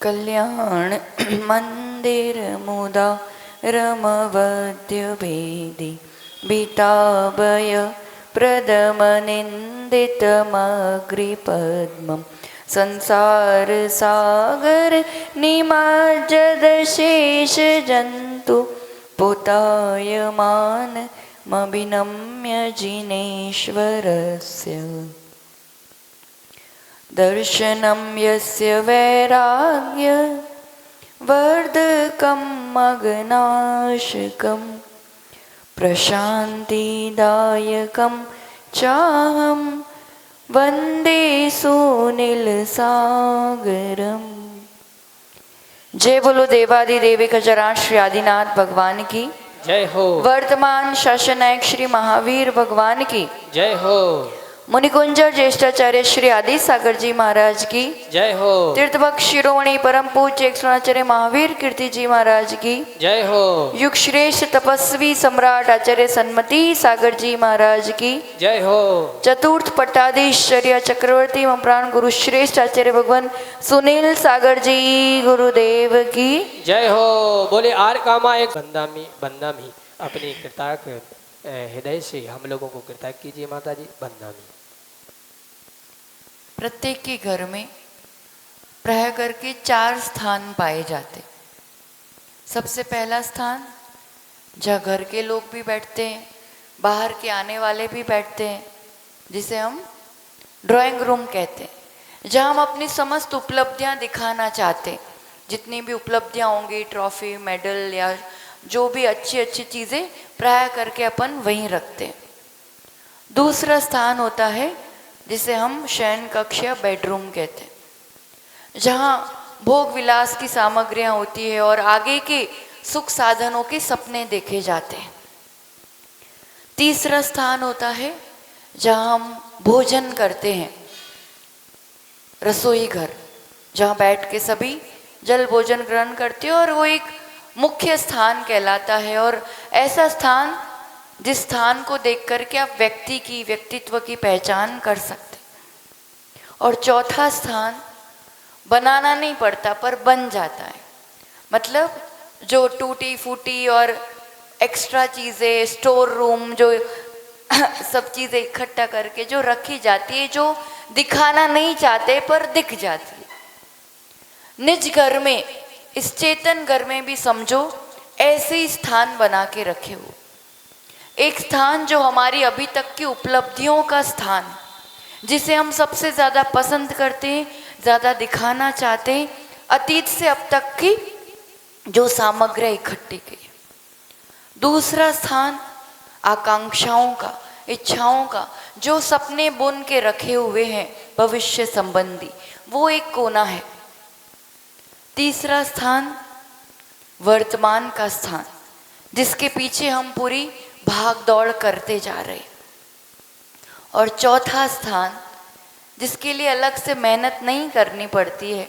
कल्याण मंदिर मुदा रमवद्य भेदी बीताभय प्रदमनिन्दितमग्रिपद्मं संसार सागर निमज्जद शेष जन्तु पुतायमान मभिनम्य जिनेश्वरस्य दर्शनं यस्य वैराग्य वर्धकं मग्नाशकं प्रशान्तिदायकं चाहं वन्दे सुनीलसागरम्। जय बोलो देवादिदेव खजराज श्री आदिनाथ भगवान की जय हो। वर्तमान शासन नायक श्री महावीर भगवान की जय हो। मुनिकुंजर ज्येष्ठाचार्य श्री आदि सागर जी महाराज की जय हो। तीर्थभक्त शिरोमणि परम पूज्य एक्सोनाचार्य महावीर कीर्ति जी महाराज की जय हो। युग श्रेष्ठ तपस्वी सम्राट आचार्य सन्मति सागर जी महाराज की जय हो। चतुर्थ पट्टाधीश्चर्य चक्रवर्ती एवं प्राण गुरु श्रेष्ठ आचार्य भगवान सुनील सागर जी गुरुदेव की जय हो। बोले आर कामा एक बंदामी अपनी कृतार्थ हृदय से हम लोगों को कृतज्ञ कीजिए माता जी। बंदामी। प्रत्येक के घर में प्राय करके 4 स्थान पाए जाते। सबसे पहला स्थान जहाँ घर के लोग भी बैठते हैं, बाहर के आने वाले भी बैठते हैं, जिसे हम ड्राइंग रूम कहते हैं, जहाँ हम अपनी समस्त उपलब्धियाँ दिखाना चाहते हैं। जितनी भी उपलब्धियाँ होंगी, ट्रॉफी, मेडल या जो भी अच्छी अच्छी चीज़ें प्राय करके अपन वहीं रखते हैं। दूसरा स्थान होता है जिसे हम शयन कक्ष या बेडरूम कहते हैं, जहाँ भोग विलास की सामग्रियाँ होती है और आगे के सुख साधनों के सपने देखे जाते हैं। तीसरा स्थान होता है जहाँ हम भोजन करते हैं, रसोई घर, जहाँ बैठ के सभी जल भोजन ग्रहण करते हैं और वो एक मुख्य स्थान कहलाता है। और ऐसा स्थान जिस स्थान को देख करके आप व्यक्तित्व की पहचान कर सकते। और चौथा स्थान बनाना नहीं पड़ता पर बन जाता है, मतलब जो टूटी फूटी और एक्स्ट्रा चीज़ें, स्टोर रूम, जो सब चीज़ें इकट्ठा करके जो रखी जाती है, जो दिखाना नहीं चाहते पर दिख जाती है। निज घर में, इस चेतन घर में भी समझो ऐसे ही स्थान बना के रखे हो। एक स्थान जो हमारी अभी तक की उपलब्धियों का स्थान, जिसे हम सबसे ज़्यादा पसंद करते हैं, ज़्यादा दिखाना चाहते हैं, अतीत से अब तक की जो सामग्री इकट्ठी की। दूसरा स्थान आकांक्षाओं का, इच्छाओं का, जो सपने बुन के रखे हुए हैं भविष्य संबंधी, वो एक कोना है। तीसरा स्थान वर्तमान का स्थान, जिसके पीछे हम पूरी भाग दौड़ करते जा रहे हैं। और चौथा स्थान जिसके लिए अलग से मेहनत नहीं करनी पड़ती है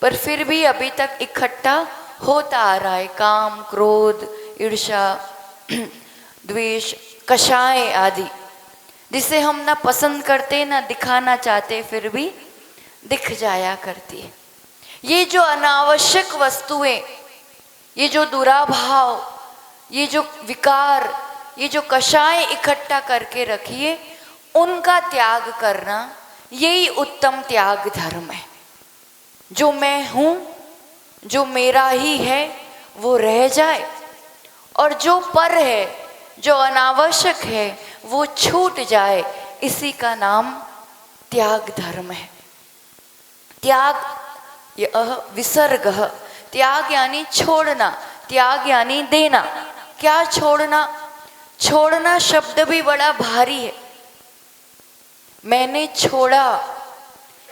पर फिर भी अभी तक इकट्ठा होता आ रहा है, काम, क्रोध, ईर्ष्या, द्वेष, कषाय आदि, जिसे हम ना पसंद करते ना दिखाना चाहते, फिर भी दिख जाया करती है। ये जो अनावश्यक वस्तुएं, ये जो दुराभाव, ये जो विकार, ये जो कषाय इकट्ठा करके रखिए, उनका त्याग करना यही उत्तम त्याग धर्म है। जो मैं हूँ, जो मेरा ही है, वो रह जाए, और जो पर है, जो अनावश्यक है, वो छूट जाए। इसी का नाम त्याग धर्म है। त्याग विसर्ग, त्याग यानी छोड़ना, त्याग यानी देना। क्या छोड़ना? छोड़ना शब्द भी बड़ा भारी है। मैंने छोड़ा,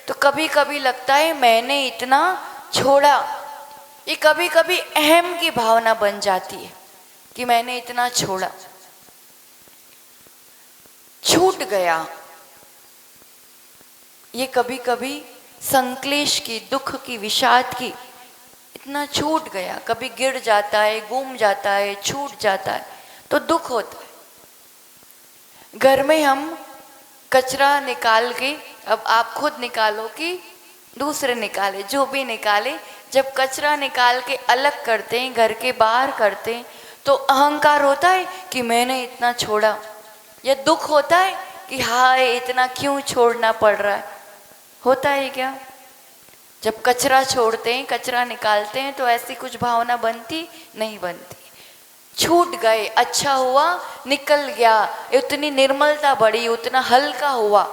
तो कभी कभी लगता है मैंने इतना छोड़ा। ये कभी कभी अहम की भावना बन जाती है कि मैंने इतना छोड़ा, छूट गया। ये कभी कभी संक्लेश की, दुख की, विषाद की, इतना छूट गया। कभी गिर जाता है, गुम जाता है, छूट जाता है तो दुख होता है। घर में हम कचरा निकाल के, अब आप खुद निकालो कि दूसरे निकाले, जो भी निकाले, जब कचरा निकाल के अलग करते हैं, घर के बाहर करते हैं, तो अहंकार होता है कि मैंने इतना छोड़ा, या दुख होता है कि हाय इतना क्यों छोड़ना पड़ रहा है? होता है क्या? जब कचरा छोड़ते हैं, कचरा निकालते हैं, तो ऐसी कुछ भावना बनती नहीं बनती। छूट गए, अच्छा हुआ, निकल गया, उतनी निर्मलता बढ़ी, उतना हल्का हुआ,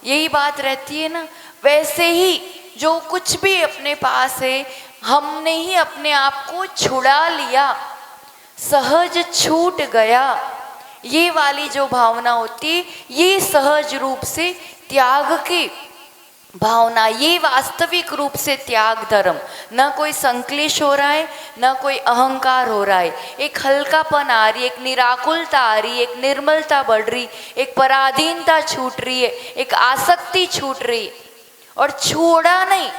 यही बात रहती है ना। वैसे ही जो कुछ भी अपने पास है, हमने ही अपने आप को छुड़ा लिया, सहज छूट गया, ये वाली जो भावना होती है, ये सहज रूप से त्याग की भावना, ये वास्तविक रूप से त्याग धर्म। ना कोई संक्लेश हो रहा है, ना कोई अहंकार हो रहा है, एक हल्कापन आ रही है, एक निराकुलता आ रही है, एक निर्मलता बढ़ रही, एक पराधीनता छूट रही है, एक आसक्ति छूट रही है। और छोड़ा नहीं,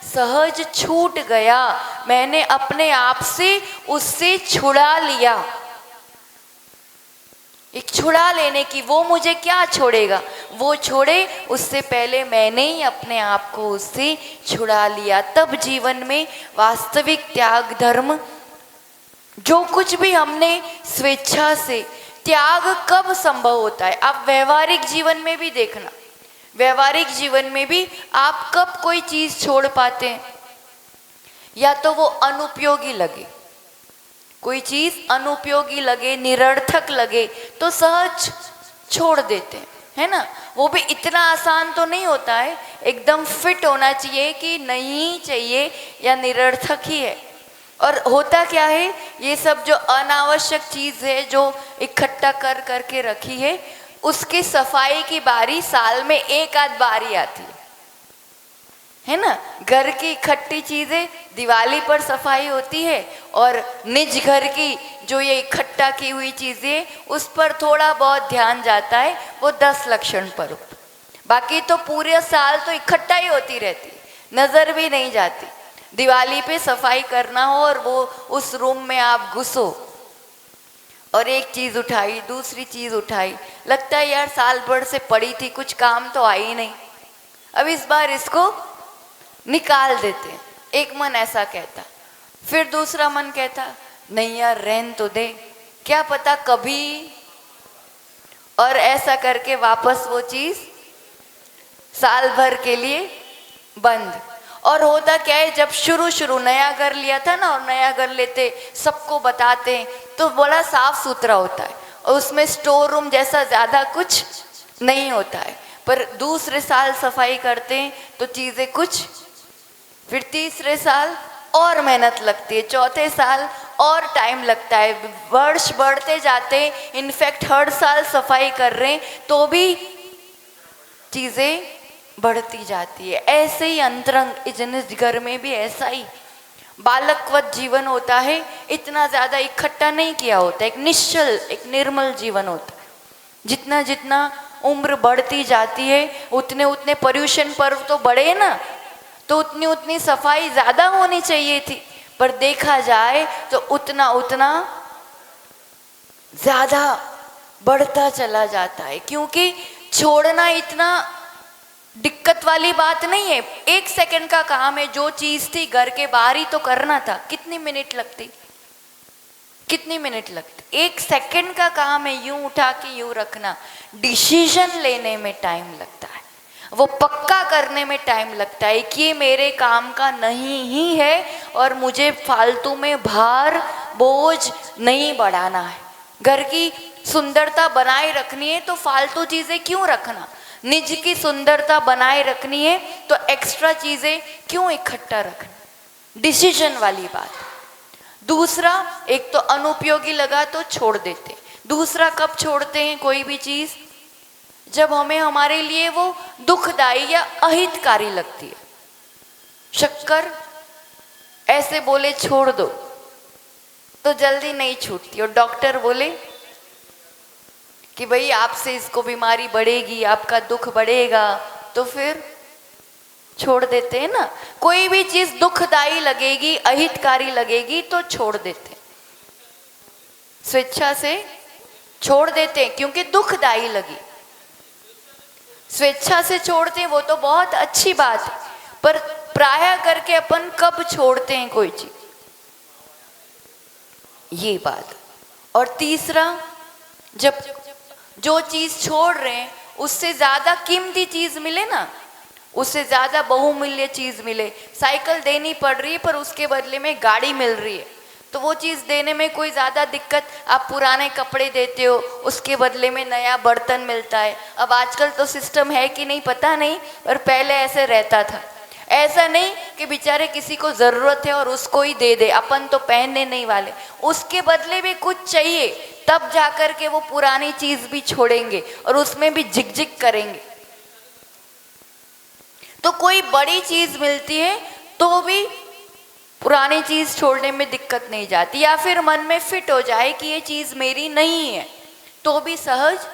सहज छूट गया, मैंने अपने आप से उससे छुड़ा लिया। एक छुड़ा लेने की, वो मुझे क्या छोड़ेगा, वो छोड़े, उससे पहले मैंने ही अपने आप को उससे छुड़ा लिया। तब जीवन में वास्तविक त्याग धर्म, जो कुछ भी हमने स्वेच्छा से त्याग, कब संभव होता है? आप व्यवहारिक जीवन में भी देखना, व्यवहारिक जीवन में भी आप कब कोई चीज छोड़ पाते हैं? या तो वो अनुपयोगी लगे, कोई चीज अनुपयोगी लगे, निरर्थक लगे, तो सहज छोड़ देते हैं, है ना। वो भी इतना आसान तो नहीं होता है, एकदम फिट होना चाहिए कि नहीं चाहिए या निरर्थक ही है। और होता क्या है, ये सब जो अनावश्यक चीज है जो इकट्ठा कर करके रखी है, उसकी सफाई की बारी साल में एक आध बारी आती है ना। घर की इकट्ठी चीजें दिवाली पर सफाई होती है, और निज घर की जो ये इकट्ठा की हुई चीजें, उस पर थोड़ा बहुत ध्यान जाता है, वो 10 लक्षण पर। बाकी तो पूरे साल तो इकट्ठा ही होती रहती, नजर भी नहीं जाती। दिवाली पे सफाई करना हो और वो उस रूम में आप घुसो और एक चीज उठाई, दूसरी चीज उठाई, लगता है यार साल भर से पड़ी थी, कुछ काम तो आई नहीं, अब इस बार इसको निकाल देते हैं। एक मन ऐसा कहता, फिर दूसरा मन कहता नहीं यार रहन तो दे, क्या पता कभी, और ऐसा करके वापस वो चीज साल भर के लिए बंद। और होता क्या है, जब शुरू नया घर लिया था ना, और नया घर लेते सबको बताते तो बड़ा साफ सुथरा होता है, और उसमें स्टोर रूम जैसा ज्यादा कुछ नहीं होता है। पर दूसरे साल सफाई करते हैं तो चीजें कुछ, फिर तीसरे साल और मेहनत लगती है, चौथे साल और टाइम लगता है, वर्ष बढ़ते जाते हैं। इनफैक्ट हर साल सफाई कर रहे हैं तो भी चीजें बढ़ती जाती है। ऐसे ही अंतरंग इस घर में भी ऐसा ही बालकवत जीवन होता है, इतना ज्यादा इकट्ठा नहीं किया होता, एक निश्चल, एक निर्मल जीवन होता है। जितना जितना उम्र बढ़ती जाती है, उतने उतने पर्यूषण पर्व तो बढ़े ना, तो उतनी उतनी सफाई ज्यादा होनी चाहिए थी, पर देखा जाए तो उतना उतना ज्यादा बढ़ता चला जाता है, क्योंकि छोड़ना इतना दिक्कत वाली बात नहीं है। 1 सेकंड का काम है, जो चीज थी घर के बाहर ही तो करना था, कितनी मिनट लगती, कितनी मिनट लगती, 1 सेकंड का काम है, यूं उठा के यूं रखना। डिसीजन लेने में टाइम लगता है, वो पक्का करने में टाइम लगता है कि ये मेरे काम का नहीं ही है और मुझे फालतू में भार बोझ नहीं बढ़ाना है। घर की सुंदरता बनाए रखनी है तो फालतू चीजें क्यों रखना, निज की सुंदरता बनाए रखनी है तो एक्स्ट्रा चीजें क्यों इकट्ठा रखना। डिसीजन वाली बात। दूसरा, एक तो अनुपयोगी लगा तो छोड़ देते। दूसरा कब छोड़ते हैं कोई भी चीज, जब हमें हमारे लिए वो दुखदाई या अहितकारी लगती है। शक्कर ऐसे बोले छोड़ दो तो जल्दी नहीं छूटती, और डॉक्टर बोले कि भाई आपसे इसको बीमारी बढ़ेगी, आपका दुख बढ़ेगा, तो फिर छोड़ देते हैं ना। कोई भी चीज दुखदाई लगेगी, अहितकारी लगेगी तो छोड़ देते, स्वेच्छा से छोड़ देते हैं, क्योंकि दुखदाई लगी। स्वेच्छा से छोड़ते हैं वो तो बहुत अच्छी बात है, पर प्रायः करके अपन कब छोड़ते हैं कोई चीज, ये बात। और तीसरा, जब जो चीज छोड़ रहे हैं उससे ज्यादा कीमती चीज मिले ना, उससे ज्यादा बहुमूल्य चीज मिले, साइकिल देनी पड़ रही है पर उसके बदले में गाड़ी मिल रही है, तो वो चीज देने में कोई ज्यादा दिक्कत। आप पुराने कपड़े देते हो, उसके बदले में नया बर्तन मिलता है। अब आजकल तो सिस्टम है कि नहीं पता नहीं, पर पहले ऐसे रहता था। ऐसा नहीं कि बेचारे किसी को जरूरत है और उसको ही दे दे, अपन तो पहनने नहीं वाले, उसके बदले भी कुछ चाहिए, तब जाकर के वो पुरानी चीज भी छोड़ेंगे और उसमें भी झिकझिक करेंगे। तो कोई बड़ी चीज मिलती है तो भी पुरानी चीज छोड़ने में दिक्कत नहीं जाती, या फिर मन में फिट हो जाए कि ये चीज मेरी नहीं है तो भी सहज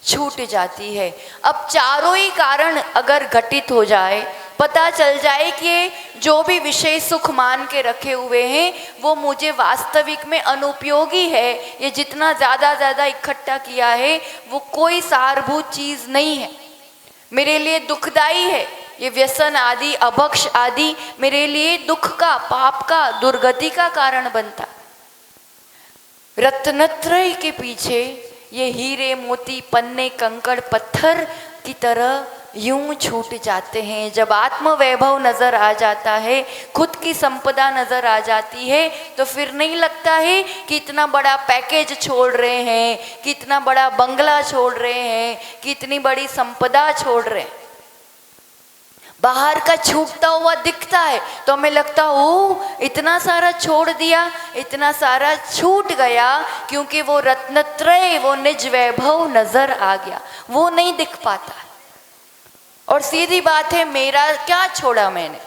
छूट जाती है। अब चारों ही कारण अगर घटित हो जाए, पता चल जाए कि ये जो भी विषय सुख मान के रखे हुए हैं वो मुझे वास्तविक में अनुपयोगी है, ये जितना ज़्यादा इकट्ठा किया है वो कोई सारभूत चीज़ नहीं है, मेरे लिए दुखदाई है, ये व्यसन आदि अभक्ष आदि मेरे लिए दुख का, पाप का, दुर्गति का कारण बनता। रत्नत्रय के पीछे ये हीरे मोती पन्ने कंकड़ पत्थर की तरह यूं छूट जाते हैं। जब आत्म वैभव नजर आ जाता है, खुद की संपदा नजर आ जाती है, तो फिर नहीं लगता है कि इतना बड़ा पैकेज छोड़ रहे हैं, कि इतना बड़ा बंगला छोड़ रहे हैं, कि इतनी बड़ी संपदा छोड़ रहे हैं। बाहर का छूटता हुआ दिखता है तो हमें लगता ओ इतना सारा छोड़ दिया, इतना सारा छूट गया, क्योंकि वो रत्नत्रय, वो निज वैभव नजर आ गया, वो नहीं दिख पाता। और सीधी बात है, मेरा क्या छोड़ा मैंने,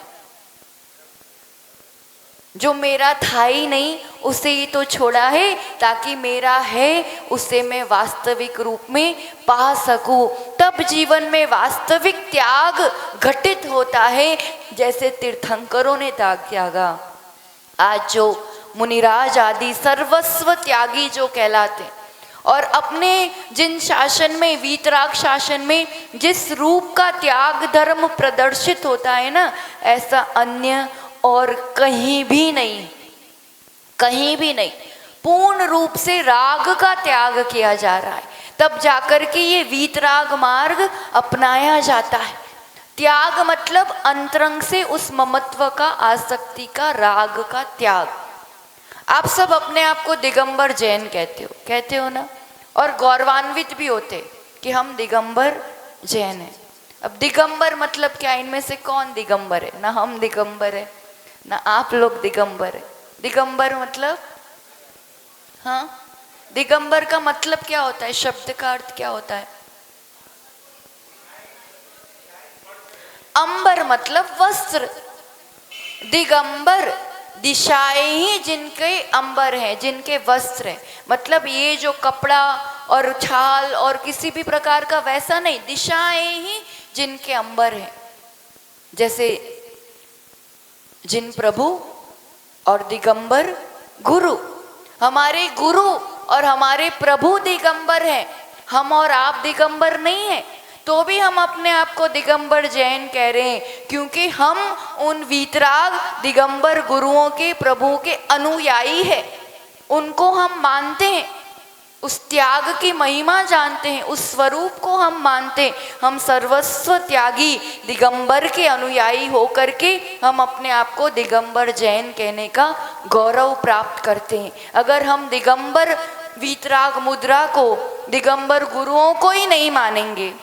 जो मेरा था ही नहीं उसे ही तो छोड़ा है, ताकि मेरा है उसे मैं वास्तविक रूप में पा सकूं। तब जीवन में वास्तविक त्याग घटित होता है, जैसे तीर्थंकरों ने त्यागा। आज जो मुनिराज आदि सर्वस्व त्यागी जो कहलाते, और अपने जिन शासन में, वीतराग शासन में जिस रूप का त्याग धर्म प्रदर्शित होता है ना, ऐसा अन्य और कहीं भी नहीं, कहीं भी नहीं। पूर्ण रूप से राग का त्याग किया जा रहा है, तब जाकर के ये वीतराग मार्ग अपनाया जाता है। त्याग मतलब अंतरंग से उस ममत्व का, आसक्ति का, राग का त्याग। आप सब अपने आप को दिगंबर जैन कहते हो ना, और गौरवान्वित भी होते कि हम दिगंबर जैन हैं। अब दिगंबर मतलब क्या, इनमें से कौन दिगंबर है? ना हम दिगंबर है, ना आप लोग दिगंबर है। दिगंबर मतलब, हाँ, दिगंबर का मतलब क्या होता है? शब्द का अर्थ क्या होता है? अंबर मतलब वस्त्र। दिगंबर दिशाएं ही जिनके अंबर हैं, जिनके वस्त्र हैं। मतलब ये जो कपड़ा और छाल और किसी भी प्रकार का वैसा नहीं, दिशाएं ही जिनके अंबर हैं। जैसे जिन प्रभु और दिगंबर गुरु, हमारे गुरु और हमारे प्रभु दिगंबर हैं, हम और आप दिगंबर नहीं हैं, तो भी हम अपने आप को दिगंबर जैन कह रहे हैं, क्योंकि हम उन वीतराग दिगंबर गुरुओं के, प्रभु के अनुयायी हैं। उनको हम मानते हैं, उस त्याग की महिमा जानते हैं, उस स्वरूप को हम मानते हैं। हम सर्वस्व त्यागी दिगंबर के अनुयायी होकर के हम अपने आप को दिगंबर जैन कहने का गौरव प्राप्त करते हैं। अगर हम दिगंबर वीतराग मुद्रा को, दिगंबर गुरुओं को ही नहीं मानेंगे,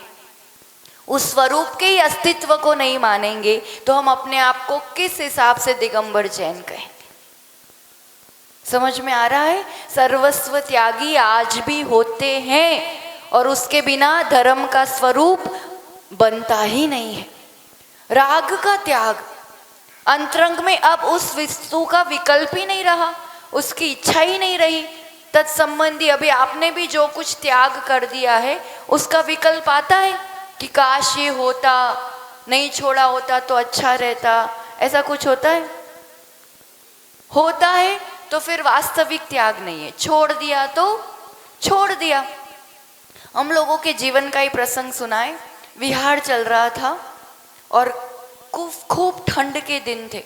उस स्वरूप के ही अस्तित्व को नहीं मानेंगे, तो हम अपने आप को किस हिसाब से दिगंबर जैन कहें? समझ में आ रहा है? सर्वस्व त्यागी आज भी होते हैं, और उसके बिना धर्म का स्वरूप बनता ही नहीं है। राग का त्याग, अंतरंग में अब उस वस्तु का विकल्प ही नहीं रहा, उसकी इच्छा ही नहीं रही। तत्संबंधी अभी आपने भी जो कुछ त्याग कर दिया है, उसका विकल्प आता है कि काश ये होता, नहीं छोड़ा होता तो अच्छा रहता, ऐसा कुछ होता है? होता है तो फिर वास्तविक त्याग नहीं है। छोड़ दिया तो छोड़ दिया। हम लोगों के जीवन का ही प्रसंग सुनाए। विहार चल रहा था और खूब ठंड के दिन थे।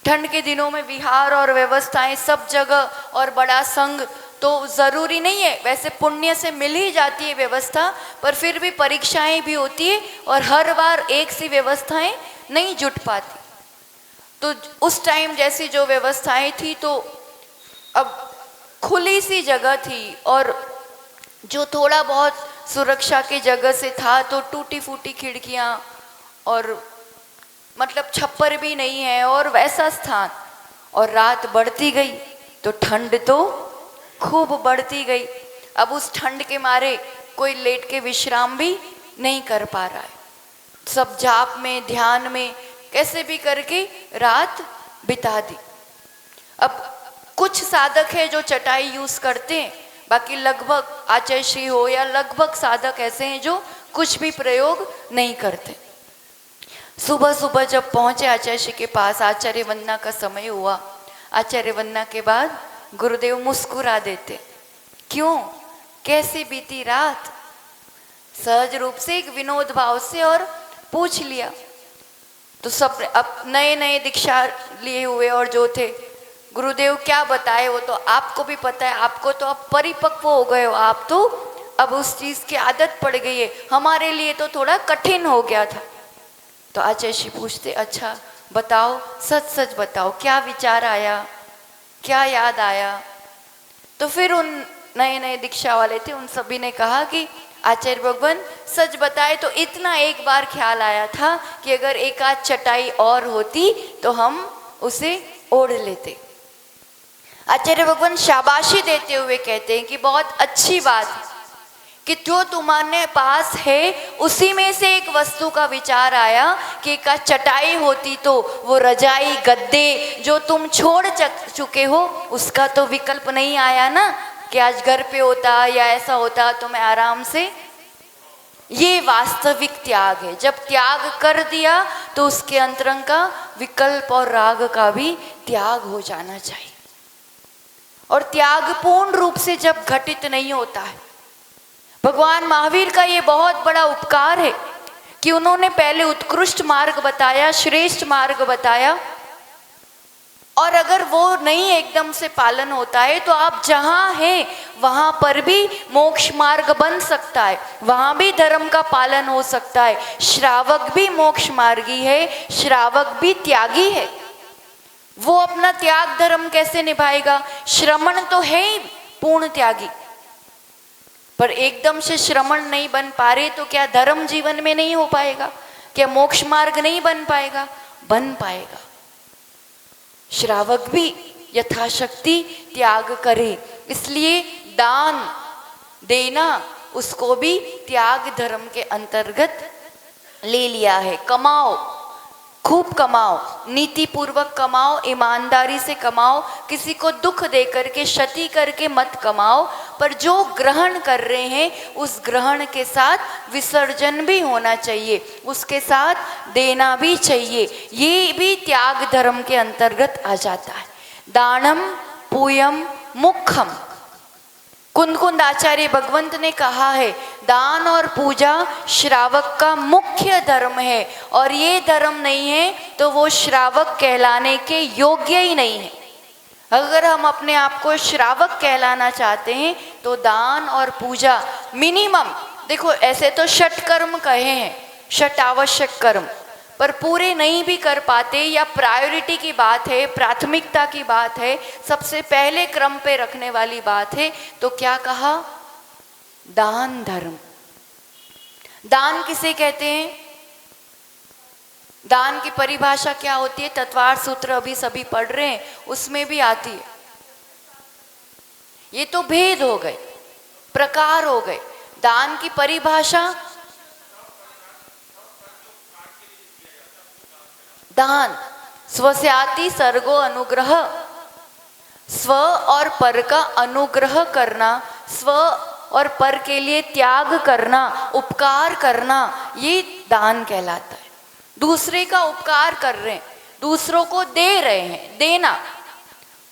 ठंड के दिनों में विहार और व्यवस्थाएं सब जगह और बड़ा संघ तो ज़रूरी नहीं है, वैसे पुण्य से मिल ही जाती है व्यवस्था, पर फिर भी परीक्षाएं भी होती है और हर बार एक सी व्यवस्थाएं नहीं जुट पाती। तो उस टाइम जैसी जो व्यवस्थाएं थी तो अब खुली सी जगह थी और जो थोड़ा बहुत सुरक्षा की जगह से था तो टूटी फूटी खिड़कियां और मतलब छप्पर भी नहीं है और वैसा स्थान। और रात बढ़ती गई तो ठंड तो खूब बढ़ती गई। अब उस ठंड के मारे कोई लेट के विश्राम भी नहीं कर पा रहा है, सब जाप में ध्यान में कैसे भी करके रात बिता दी। अब कुछ साधक है जो चटाई यूज करते हैं, बाकी लगभग आचार्य श्री हो या लगभग साधक ऐसे हैं जो कुछ भी प्रयोग नहीं करते। सुबह सुबह जब पहुंचे आचार्य श्री के पास, आचार्य वंदना का समय हुआ। आचार्य वंदना के बाद गुरुदेव मुस्कुरा देते, क्यों, कैसी बीती रात, सहज रूप से एक विनोद भाव से और पूछ लिया। तो सब अब नए नए दीक्षा लिए हुए और जो थे, गुरुदेव क्या बताए वो तो आपको भी पता है, आपको तो अब परिपक्व हो गए हो, आप तो अब उस चीज की आदत पड़ गई है, हमारे लिए तो थोड़ा कठिन हो गया था। तो आचार्य श्री पूछते, अच्छा बताओ, सच सच बताओ, क्या विचार आया, क्या याद आया। तो फिर उन नए नए दीक्षा वाले थे, उन सभी ने कहा कि आचार्य भगवान सच बताए तो इतना एक बार ख्याल आया था कि अगर एक आध चटाई और होती तो हम उसे ओढ़ लेते। आचार्य भगवान शाबाशी देते हुए कहते हैं कि बहुत अच्छी बात है कि जो तुम्हारे पास है उसी में से एक वस्तु का विचार आया कि एक चटाई होती तो वो रजाई गद्दे जो तुम छोड़ चुके हो उसका तो विकल्प नहीं आया ना, कि आज घर पे होता या ऐसा होता तो मैं आराम से। ये वास्तविक त्याग है, जब त्याग कर दिया तो उसके अंतरंग का विकल्प और राग का भी त्याग हो जाना चाहिए। और त्याग पूर्ण रूप से जब घटित नहीं होता है, भगवान महावीर का ये बहुत बड़ा उपकार है कि उन्होंने पहले उत्कृष्ट मार्ग बताया, श्रेष्ठ मार्ग बताया, और अगर वो नहीं एकदम से पालन होता है तो आप जहाँ हैं वहाँ पर भी मोक्ष मार्ग बन सकता है, वहाँ भी धर्म का पालन हो सकता है। श्रावक भी मोक्ष मार्गी है, श्रावक भी त्यागी है। वो अपना त्याग धर्म कैसे निभाएगा, श्रमण तो है ही पूर्ण त्यागी, पर एकदम से श्रमण नहीं बन पा रहे तो क्या धर्म जीवन में नहीं हो पाएगा, क्या मोक्ष मार्ग नहीं बन पाएगा, बन पाएगा। श्रावक भी यथाशक्ति त्याग करे, इसलिए दान देना उसको भी त्याग धर्म के अंतर्गत ले लिया है। कमाओ, खूब कमाओ, नीति पूर्वक कमाओ, ईमानदारी से कमाओ, किसी को दुख दे करके क्षति करके मत कमाओ, पर जो ग्रहण कर रहे हैं उस ग्रहण के साथ विसर्जन भी होना चाहिए, उसके साथ देना भी चाहिए। ये भी त्याग धर्म के अंतर्गत आ जाता है। दानम पूयम मुखम, कुंद आचार्य भगवंत ने कहा है दान और पूजा श्रावक का मुख्य धर्म है, और ये धर्म नहीं है तो वो श्रावक कहलाने के योग्य ही नहीं है। अगर हम अपने आप को श्रावक कहलाना चाहते हैं तो दान और पूजा मिनिमम, देखो ऐसे तो षट कर्म कहे हैं, षट आवश्यक कर्म, पर पूरे नहीं भी कर पाते या प्रायोरिटी की बात है, प्राथमिकता की बात है, सबसे पहले क्रम पे रखने वाली बात है, तो क्या कहा, दान धर्म। दान किसे कहते हैं, दान की परिभाषा क्या होती है, तत्वार्थ सूत्र अभी सभी पढ़ रहे हैं, उसमें भी आती है। ये तो भेद हो गए, प्रकार हो गए। दान की परिभाषा, दान स्वस्याति सर्गो अनुग्रह, स्व और पर का अनुग्रह करना, स्व और पर के लिए त्याग करना, उपकार करना, ये दान कहलाता है। दूसरे का उपकार कर रहे हैं, दूसरों को दे रहे हैं, देना।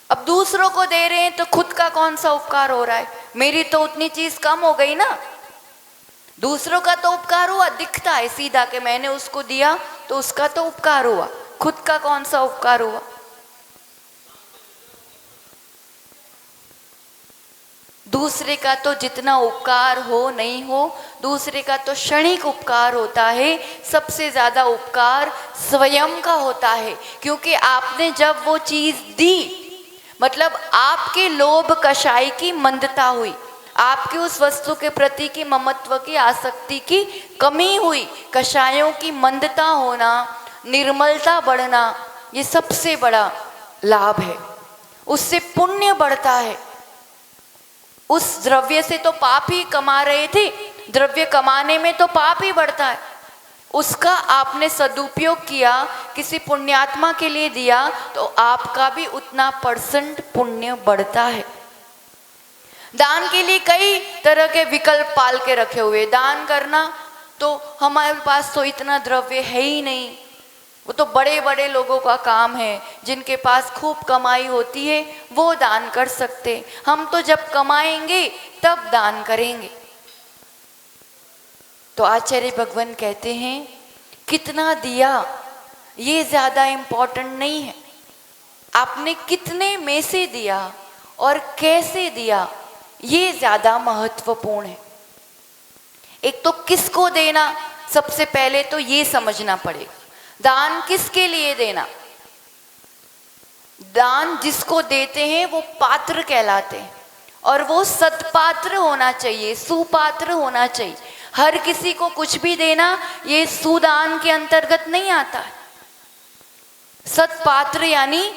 अब दूसरों को दे रहे हैं तो खुद का कौन सा उपकार हो रहा है, मेरी तो उतनी चीज कम हो गई ना। दूसरों का तो उपकार हुआ, दिखता है सीधा कि मैंने उसको दिया तो उसका तो उपकार हुआ, खुद का कौन सा उपकार हुआ? दूसरे का तो जितना उपकार हो नहीं हो, दूसरे का तो क्षणिक उपकार होता है, सबसे ज्यादा उपकार स्वयं का होता है। क्योंकि आपने जब वो चीज दी, मतलब आपके लोभ कषाय की मंदता हुई, आपकी उस वस्तु के प्रति की ममत्व की आसक्ति की कमी हुई, कषायों की मंदता होना, निर्मलता बढ़ना, ये सबसे बड़ा लाभ है। उससे पुण्य बढ़ता है। उस द्रव्य से तो पाप ही कमा रहे थे, द्रव्य कमाने में तो पाप ही बढ़ता है। उसका आपने सदुपयोग किया, किसी पुण्यात्मा के लिए दिया, तो आपका भी उतना % पुण्य बढ़ता है। दान के लिए कई तरह के विकल्प पाल के रखे हुए। दान करना तो हमारे पास तो इतना द्रव्य है ही नहीं, वो तो बड़े बड़े लोगों का काम है, जिनके पास खूब कमाई होती है वो दान कर सकते। हम तो जब कमाएंगे तब दान करेंगे। तो आचार्य भगवान कहते हैं कितना दिया ये ज्यादा इम्पोर्टेंट नहीं है, आपने कितने में से दिया और कैसे दिया ये ज्यादा महत्वपूर्ण है। एक तो किसको देना, सबसे पहले तो ये समझना पड़ेगा। दान किसके लिए देना? दान जिसको देते हैं वो पात्र कहलाते हैं, और वो सत्पात्र होना चाहिए, सुपात्र होना चाहिए। हर किसी को कुछ भी देना ये सुदान के अंतर्गत नहीं आता है। सत्पात्र यानी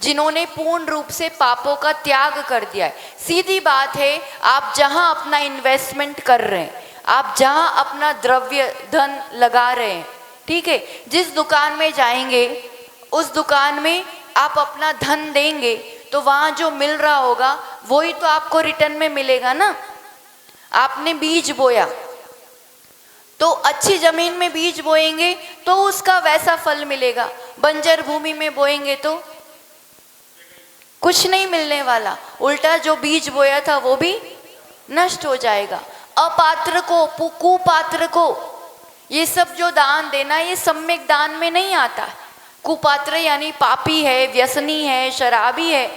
जिन्होंने पूर्ण रूप से पापों का त्याग कर दिया है। सीधी बात है, आप जहां अपना इन्वेस्टमेंट कर रहे हैं, आप जहां अपना द्रव्य धन लगा रहे हैं, ठीक है, जिस दुकान में जाएंगे उस दुकान में आप अपना धन देंगे तो वहां जो मिल रहा होगा वही तो आपको रिटर्न में मिलेगा ना। आपने बीज बोया तो अच्छी जमीन में बीज बोएंगे तो उसका वैसा फल मिलेगा, बंजर भूमि में बोएंगे तो कुछ नहीं मिलने वाला, उल्टा जो बीज बोया था वो भी नष्ट हो जाएगा। अपात्र को, कुपात्र को, ये सब जो दान देना ये सम्यक दान में नहीं आता है। कुपात्र यानी पापी है, व्यसनी है, शराबी है,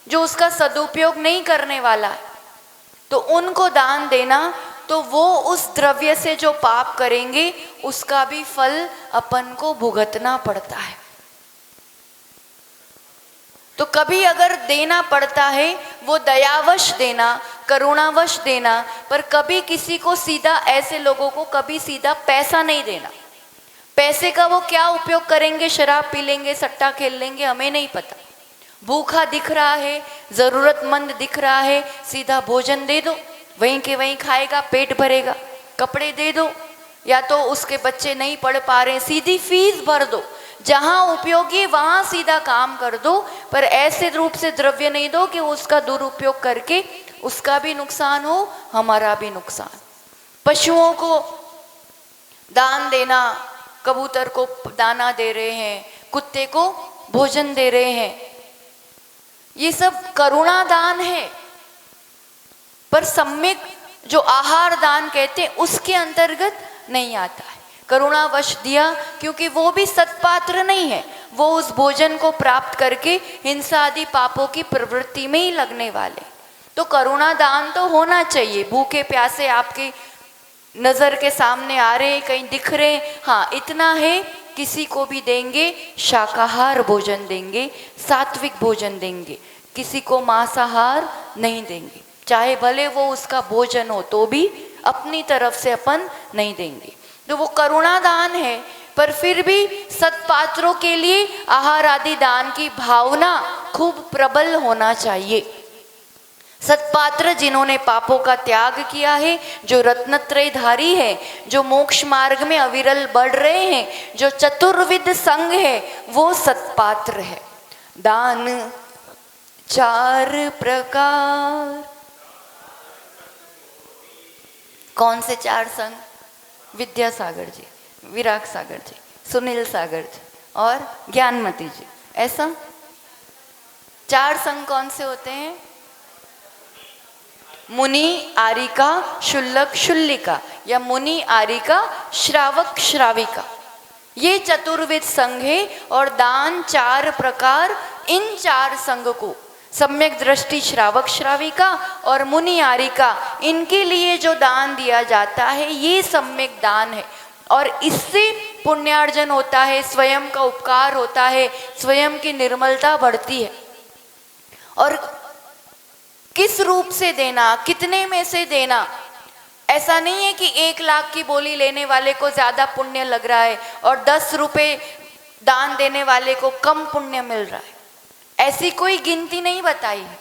जो उसका सदुपयोग नहीं करने वाला है, तो उनको दान देना तो वो उस द्रव्य से जो पाप करेंगे उसका भी फल अपन को भुगतना पड़ता है। तो कभी अगर देना पड़ता है वो दयावश देना, करुणावश देना, पर कभी किसी को सीधा, ऐसे लोगों को कभी सीधा पैसा नहीं देना। पैसे का वो क्या उपयोग करेंगे, शराब पी लेंगे, सट्टा खेल लेंगे, हमें नहीं पता। भूखा दिख रहा है, जरूरतमंद दिख रहा है, सीधा भोजन दे दो, वहीं के वहीं खाएगा, पेट भरेगा। कपड़े दे दो, या तो उसके बच्चे नहीं पढ़ पा रहे, सीधी फीस भर दो, जहां उपयोगी वहां सीधा काम कर दो, पर ऐसे रूप से द्रव्य नहीं दो कि उसका दुरुपयोग करके उसका भी नुकसान हो, हमारा भी नुकसान। पशुओं को दान देना, कबूतर को दाना दे रहे हैं, कुत्ते को भोजन दे रहे हैं, ये सब करुणा दान है। पर सम्यक जो आहार दान कहते हैं उसके अंतर्गत नहीं आता है। करुणावश दिया क्योंकि वो भी सत्पात्र नहीं है, वो उस भोजन को प्राप्त करके हिंसा आदि पापों की प्रवृत्ति में ही लगने वाले। तो करुणा दान तो होना चाहिए। भूखे प्यासे आपके नजर के सामने आ रहे, कहीं दिख रहे, हाँ इतना है, किसी को भी देंगे शाकाहार भोजन देंगे, सात्विक भोजन देंगे, किसी को मांसाहार नहीं देंगे, चाहे भले वो उसका भोजन हो तो भी अपनी तरफ से अपन नहीं देंगे। तो वो करुणा दान है, पर फिर भी सत्पात्रों के लिए आहार आदि दान की भावना खूब प्रबल होना चाहिए। सत्पात्र जिन्होंने पापों का त्याग किया है, जो रत्नत्रयधारी है, जो मोक्ष मार्ग में अविरल बढ़ रहे हैं, जो चतुर्विध संग है, वो सत्पात्र है। दान 4 प्रकार। कौन से 4 संग? विद्यासागर जी, विराग सागर जी, सुनील सागर जी और ज्ञानमती जी। ऐसा 4 संग कौन से होते हैं? मुनि, आरिका, शुल्लक, शुल्लिका, या मुनि आरिका, श्रावक श्राविका, ये चतुर्विध संघ है। और दान 4 प्रकार, इन 4 संघ को सम्यक दृष्टि श्रावक श्राविका और मुनि आरिका, इनके लिए जो दान दिया जाता है ये सम्यक दान है। और इससे पुण्यार्जन होता है, स्वयं का उपकार होता है, स्वयं की निर्मलता बढ़ती है। और किस रूप से देना, कितने में से देना, ऐसा नहीं है कि 1 लाख की बोली लेने वाले को ज्यादा पुण्य लग रहा है और 10 रुपए दान देने वाले को कम पुण्य मिल रहा है, ऐसी कोई गिनती नहीं बताई है।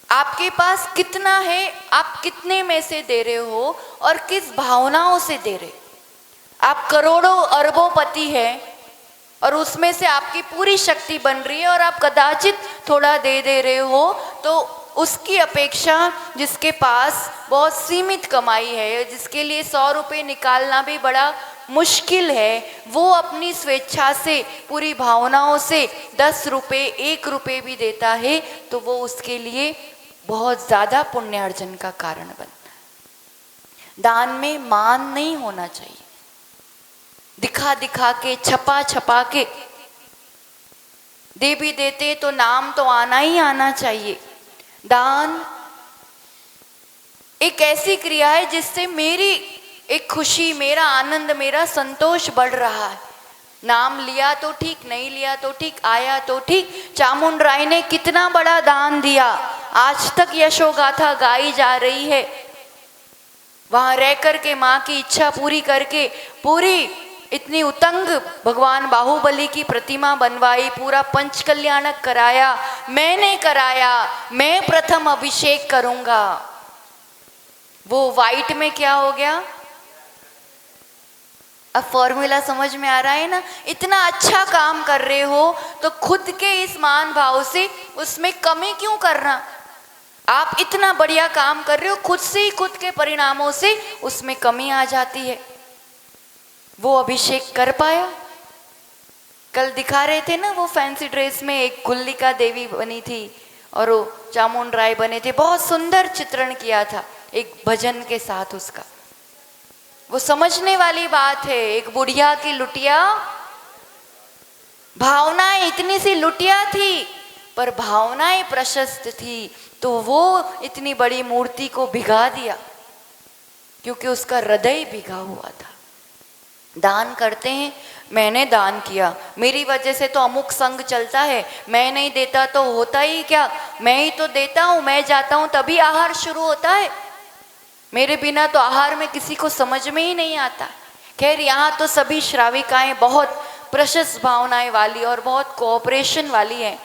आपके पास कितना है, आप कितने में से दे रहे हो और किस भावनाओं से दे रहे। आप करोड़ों अरबों पति है और उसमें से आपकी पूरी शक्ति बन रही है और आप कदाचित थोड़ा दे रहे हो, तो उसकी अपेक्षा जिसके पास बहुत सीमित कमाई है, जिसके लिए 100 रुपये निकालना भी बड़ा मुश्किल है, वो अपनी स्वेच्छा से, पूरी भावनाओं से 10 रुपये, 1 रुपये भी देता है, तो वो उसके लिए बहुत ज़्यादा पुण्यार्जन का कारण बनता है। दान में मान नहीं होना चाहिए, दिखा दिखा के, छपा छपा के दे भी देते तो नाम तो आना ही आना चाहिए। दान एक ऐसी क्रिया है जिससे मेरी एक खुशी, मेरा आनंद, मेरा संतोष बढ़ रहा है। नाम लिया तो ठीक, नहीं लिया तो ठीक, आया तो ठीक। चामुंड राय ने कितना बड़ा दान दिया, आज तक यशोगाथा गाई जा रही है। वहां रह करके माँ की इच्छा पूरी करके पूरी इतनी उतंग भगवान बाहुबली की प्रतिमा बनवाई, पूरा पंचकल्याणक कराया, मैंने कराया, मैं प्रथम अभिषेक करूंगा। वो वाइट में क्या हो गया, अब फॉर्मूला समझ में आ रहा है ना। इतना अच्छा काम कर रहे हो तो खुद के इस मान भाव से उसमें कमी क्यों करना। आप इतना बढ़िया काम कर रहे हो, खुद से ही खुद के परिणामों से उसमें कमी आ जाती है। वो अभिषेक कर पाया। कल दिखा रहे थे ना, वो फैंसी ड्रेस में एक गुल्लिका देवी बनी थी और वो चामुंड राय बने थे, बहुत सुंदर चित्रण किया था एक भजन के साथ उसका। वो समझने वाली बात है। एक बुढ़िया की लुटिया, भावनाएं इतनी सी लुटिया थी पर भावनाएं प्रशस्त थी, तो वो इतनी बड़ी मूर्ति को भिगा दिया क्योंकि उसका हृदय भिगा हुआ था। दान करते हैं, मैंने दान किया, मेरी वजह से तो अमुक संघ चलता है, मैं नहीं देता तो होता ही क्या, मैं ही तो देता हूँ, मैं जाता हूँ तभी आहार शुरू होता है, मेरे बिना तो आहार में किसी को समझ में ही नहीं आता। खैर यहाँ तो सभी श्राविकाएं बहुत प्रशस्त भावनाएं वाली और बहुत कोऑपरेशन वाली हैं,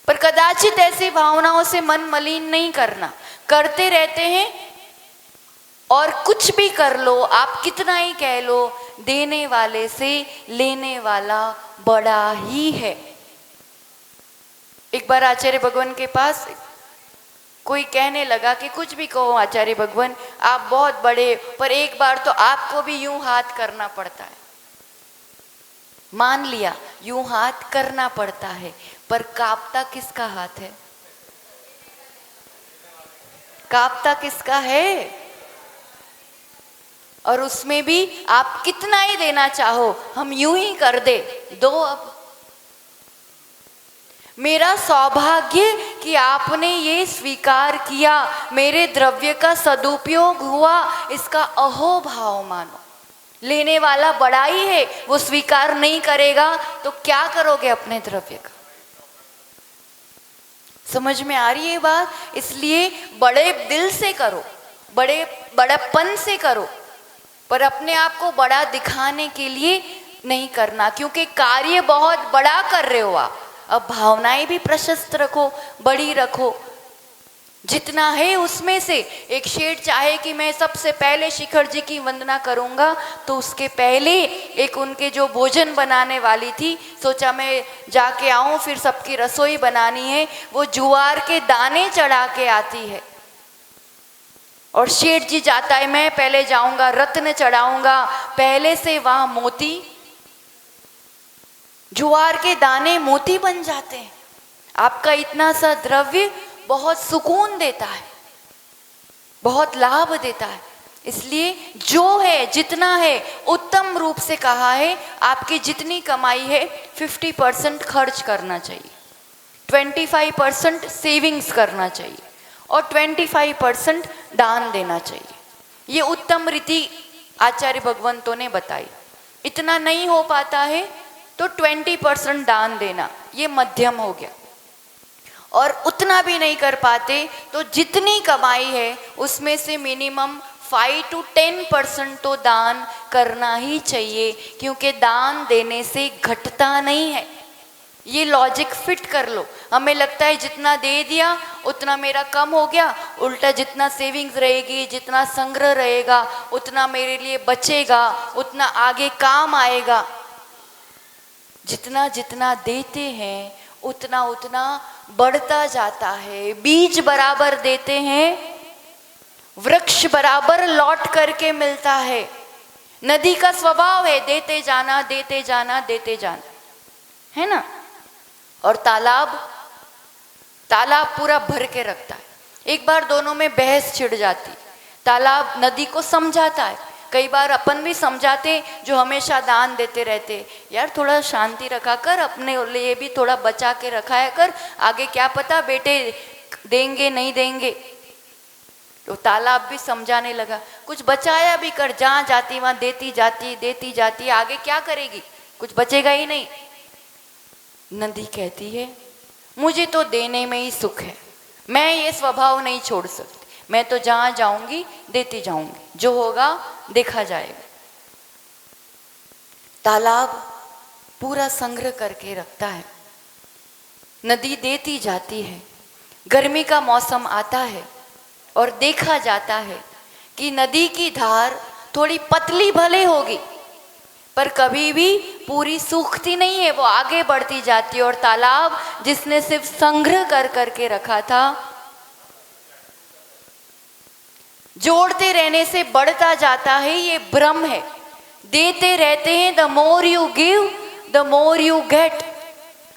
पर कदाचित ऐसी भावनाओं से मन मलिन नहीं करना। करते रहते हैं और कुछ भी कर लो, आप कितना ही कह लो, देने वाले से लेने वाला बड़ा ही है। एक बार आचार्य भगवान के पास कोई कहने लगा कि कुछ भी कहो आचार्य भगवान, आप बहुत बड़े, पर एक बार तो आपको भी यूं हाथ करना पड़ता है। मान लिया यूं हाथ करना पड़ता है, पर कांपता किसका हाथ है, कांपता किसका है। और उसमें भी आप कितना ही देना चाहो, हम यूं ही कर दे, दो। अब मेरा सौभाग्य कि आपने ये स्वीकार किया, मेरे द्रव्य का सदुपयोग हुआ, इसका अहोभाव मानो। लेने वाला बड़ा ही है, वो स्वीकार नहीं करेगा तो क्या करोगे अपने द्रव्य का। समझ में आ रही है बात। इसलिए बड़े दिल से करो, बड़ेपन से करो, पर अपने आप को बड़ा दिखाने के लिए नहीं करना, क्योंकि कार्य बहुत बड़ा कर रहे हो आप। अब भावनाएं भी प्रशस्त रखो, बड़ी रखो, जितना है उसमें से। एक शेठ चाहे कि मैं सबसे पहले शिखर जी की वंदना करूंगा, तो उसके पहले एक उनके जो भोजन बनाने वाली थी, सोचा मैं जाके आऊं, फिर सबकी रसोई बनानी है, वो ज्वार के दाने चढ़ा के आती है। और शेठ जी जाता है, मैं पहले जाऊंगा, रत्न चढ़ाऊंगा, पहले से वहां मोती, ज्वार के दाने मोती बन जाते हैं। आपका इतना सा द्रव्य बहुत सुकून देता है, बहुत लाभ देता है। इसलिए जो है जितना है उत्तम रूप से कहा है, आपकी जितनी कमाई है 50% खर्च करना चाहिए, 25% सेविंग्स करना चाहिए और 25% दान देना चाहिए। ये उत्तम रीति आचार्य भगवंतों ने बताई। इतना नहीं हो पाता है तो 20% दान देना, ये मध्यम हो गया। और उतना भी नहीं कर पाते तो जितनी कमाई है उसमें से मिनिमम 5 to 10% तो दान करना ही चाहिए, क्योंकि दान देने से घटता नहीं है। ये लॉजिक फिट कर लो। हमें लगता है जितना दे दिया उतना मेरा कम हो गया, उल्टा जितना सेविंग्स रहेगी, जितना संग्रह रहेगा, उतना मेरे लिए बचेगा, उतना आगे काम आएगा। जितना जितना देते हैं उतना उतना बढ़ता जाता है। बीज बराबर देते हैं, वृक्ष बराबर लौट करके मिलता है। नदी का स्वभाव है देते जाना, देते जाना, देते जाना, है ना। और तालाब पूरा भर के रखता है। एक बार दोनों में बहस छिड़ जाती, तालाब नदी को समझाता है। कई बार अपन भी समझाते जो हमेशा दान देते रहते, यार थोड़ा शांति रखा कर, अपने लिए भी थोड़ा बचा के रखाया कर, आगे क्या पता बेटे देंगे नहीं देंगे। तो तालाब भी समझाने लगा, कुछ बचाया भी कर, जहाँ जाती वहाँ देती जाती, आगे क्या करेगी, कुछ बचेगा ही नहीं। नदी कहती है मुझे तो देने में ही सुख है, मैं ये स्वभाव नहीं छोड़ सकती, मैं तो जहाँ जाऊंगी देती जाऊंगी, जो होगा देखा जाएगा। तालाब पूरा संग्रह करके रखता है, नदी देती जाती है। गर्मी का मौसम आता है और देखा जाता है कि नदी की धार थोड़ी पतली भले होगी पर कभी भी पूरी सूखती नहीं है, वो आगे बढ़ती जाती है। और तालाब जिसने सिर्फ संग्रह कर करके रखा था, जोड़ते रहने से बढ़ता जाता है, ये भ्रम है। देते रहते हैं, the more you give the more you get.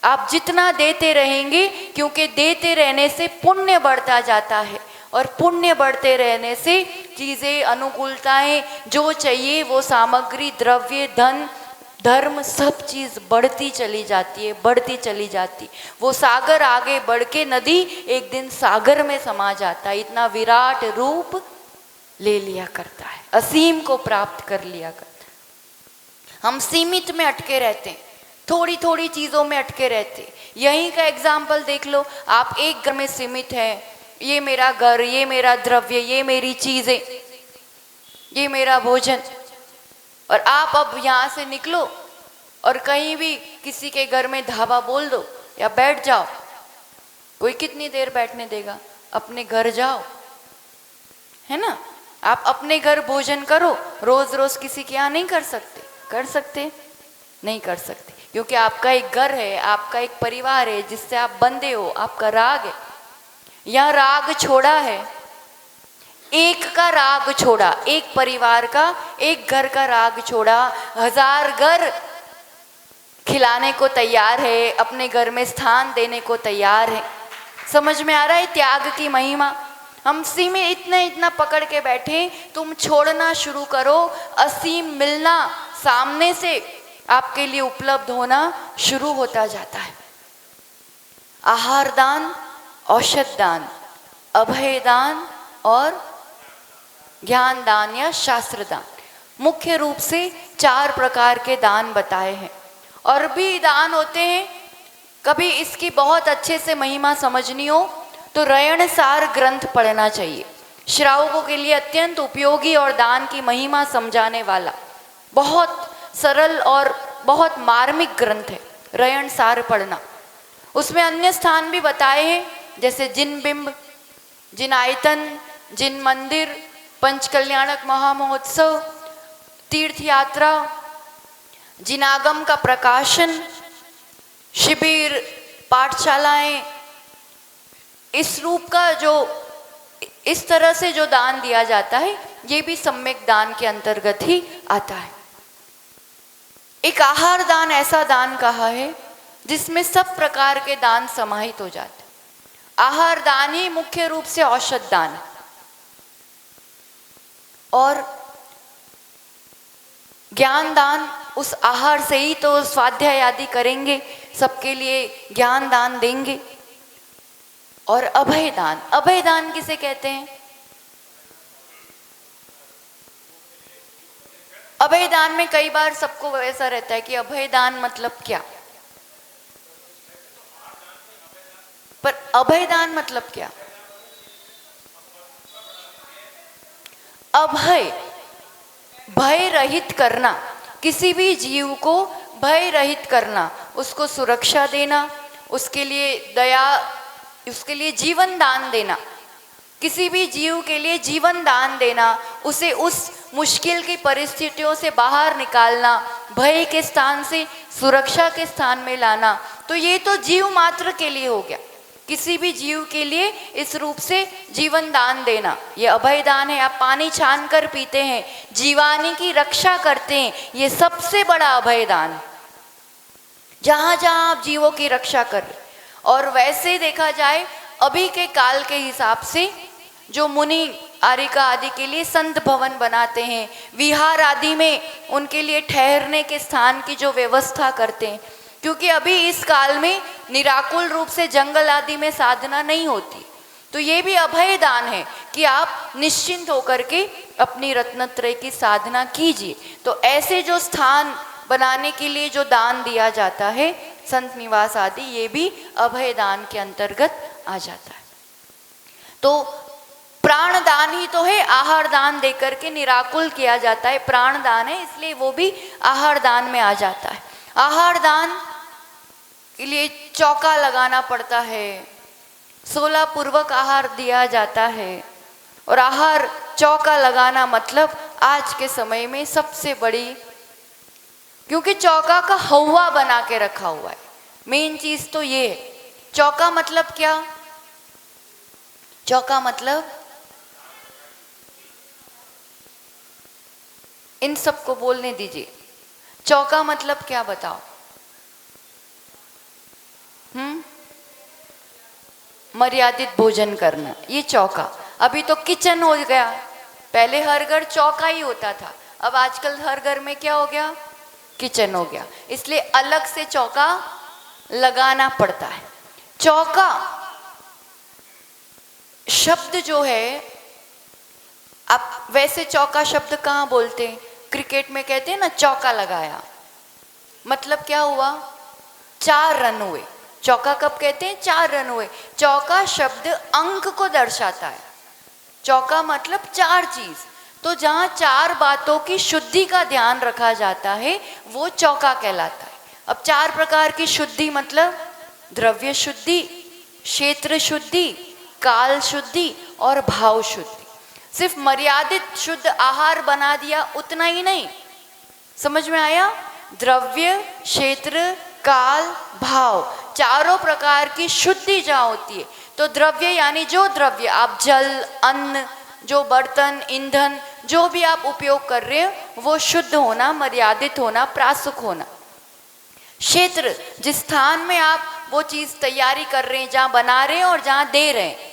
आप जितना देते रहेंगे, क्योंकि देते रहने से पुण्य बढ़ता जाता है और पुण्य बढ़ते रहने से चीज़ें, अनुकूलताएं जो चाहिए वो सामग्री, द्रव्य, धन, धर्म, सब चीज़ बढ़ती चली जाती है, बढ़ती चली जाती। वो सागर आगे बढ़ के नदी एक दिन सागर में समा जाता है, इतना विराट रूप ले लिया करता है, असीम को प्राप्त कर लिया करता है। हम सीमित में अटके रहते हैं, थोड़ी थोड़ी चीज़ों में अटके रहते हैं। यहीं का एग्जाम्पल देख लो, आप एक घर में सीमित हैं, ये मेरा घर, ये मेरा द्रव्य, ये मेरी चीज़ें, ये मेरा भोजन, और आप अब यहाँ से निकलो और कहीं भी किसी के घर में धाबा बोल दो या बैठ जाओ, कोई कितनी देर बैठने देगा? अपने घर जाओ, है ना। आप अपने घर भोजन करो, रोज रोज किसी के यहाँ नहीं कर सकते। कर सकते? नहीं कर सकते, क्योंकि आपका एक घर है, आपका एक परिवार है जिससे आप बंधे हो, आपका राग है। यहाँ राग छोड़ा है, एक का राग छोड़ा, एक परिवार का, एक घर का राग छोड़ा। 1000 घर खिलाने को तैयार है, अपने घर में स्थान देने को तैयार है। समझ में आ रहा है त्याग की महिमा? हम सीमित इतना पकड़ के बैठे, तुम छोड़ना शुरू करो, असीम मिलना सामने से आपके लिए उपलब्ध होना शुरू होता जाता है। आहार दान, औषध दान, अभय दान और ज्ञान दान या शास्त्र दान, मुख्य रूप से 4 प्रकार के दान बताए हैं। और भी दान होते हैं, कभी इसकी बहुत अच्छे से महिमा समझनी हो तो रयणसार ग्रंथ पढ़ना चाहिए। श्रावकों के लिए अत्यंत उपयोगी और दान की महिमा समझाने वाला बहुत सरल और बहुत मार्मिक ग्रंथ है रयणसार पढ़ना। उसमें अन्य स्थान भी बताए हैं, जैसे जिन बिंब, जिन आयतन, जिन मंदिर, पंचकल्याणक महामहोत्सव, तीर्थ यात्रा, जिनागम का प्रकाशन, शिविर, पाठशालाएं, इस रूप का जो इस तरह से जो दान दिया जाता है, ये भी सम्यक दान के अंतर्गत ही आता है। एक आहार दान ऐसा दान कहा है जिसमें सब प्रकार के दान समाहित हो जाते हैं। आहार दान ही मुख्य रूप से औषध दान है। और ज्ञान दान उस आहार से ही तो स्वाध्याय आदि करेंगे, सबके लिए ज्ञान दान देंगे। और अभय दान, अभय दान किसे कहते हैं? अभय दान में कई बार सबको ऐसा रहता है कि अभय दान मतलब क्या, पर अभय दान मतलब क्या? अभय, भय रहित करना, किसी भी जीव को भय रहित करना, उसको सुरक्षा देना, उसके लिए दया, उसके लिए जीवन दान देना, किसी भी जीव के लिए जीवन दान देना, उसे उस मुश्किल की परिस्थितियों से बाहर निकालना, भय के स्थान से सुरक्षा के स्थान में लाना, तो ये तो जीव मात्र के लिए हो गया। किसी भी जीव के लिए इस रूप से जीवन दान देना, ये अभय दान है। आप पानी छान कर पीते हैं, जीवानी की रक्षा करते हैं, ये सबसे बड़ा अभय दान, जहाँ जहाँ आप जीवों की रक्षा कर रहे। और वैसे देखा जाए अभी के काल के हिसाब से जो मुनि आरिका आदि के लिए संत भवन बनाते हैं, विहार आदि में उनके लिए ठहरने के स्थान की जो व्यवस्था करते हैं, क्योंकि अभी इस काल में निराकुल रूप से जंगल आदि में साधना नहीं होती, तो ये भी अभय दान है कि आप निश्चिंत होकर के अपनी रत्नत्रय की साधना कीजिए। तो ऐसे जो स्थान बनाने के लिए जो दान दिया जाता है, संत निवास आदि, ये भी अभय दान के अंतर्गत आ जाता है। तो प्राण दान ही तो है, आहार दान देकर के निराकुल किया जाता है, प्राण दान है, इसलिए वो भी आहार दान में आ जाता है। आहार दान के लिए चौका लगाना पड़ता है, 16 पूर्वक आहार दिया जाता है। और आहार चौका लगाना मतलब आज के समय में सबसे बड़ी, क्योंकि चौका का हवा बना के रखा हुआ है। मेन चीज तो ये है। चौका मतलब क्या? चौका मतलब, इन सबको बोलने दीजिए, चौका मतलब क्या बताओ? मर्यादित भोजन करना, ये चौका। अभी तो किचन हो गया, पहले हर घर चौका ही होता था, अब आजकल हर घर में क्या हो गया? किचन हो गया, इसलिए अलग से चौका लगाना पड़ता है। चौका शब्द जो है, आप वैसे चौका शब्द कहाँ बोलते हैं? क्रिकेट में कहते हैं ना चौका लगाया, मतलब क्या हुआ? 4 रन हुए। चौका कब कहते हैं? 4 रन हुए। चौका शब्द अंक को दर्शाता है। चौका मतलब 4 चीज, तो जहाँ 4 बातों की शुद्धि का ध्यान रखा जाता है वो चौका कहलाता है। अब 4 प्रकार की शुद्धि मतलब द्रव्य शुद्धि, क्षेत्र शुद्धि, काल शुद्धि और भाव शुद्धि। सिर्फ मर्यादित शुद्ध आहार बना दिया उतना ही नहीं, समझ में आया? द्रव्य, क्षेत्र, काल, भाव, चारों प्रकार की शुद्धि जहाँ होती है, तो द्रव्य यानी जो द्रव्य आप जल, अन्न, जो बर्तन, ईंधन, जो भी आप उपयोग कर रहे हो वो शुद्ध होना, मर्यादित होना, प्रासुक होना। क्षेत्र, जिस स्थान में आप वो चीज तैयारी कर रहे हैं, जहाँ बना रहे हैं और जहाँ दे रहे हैं,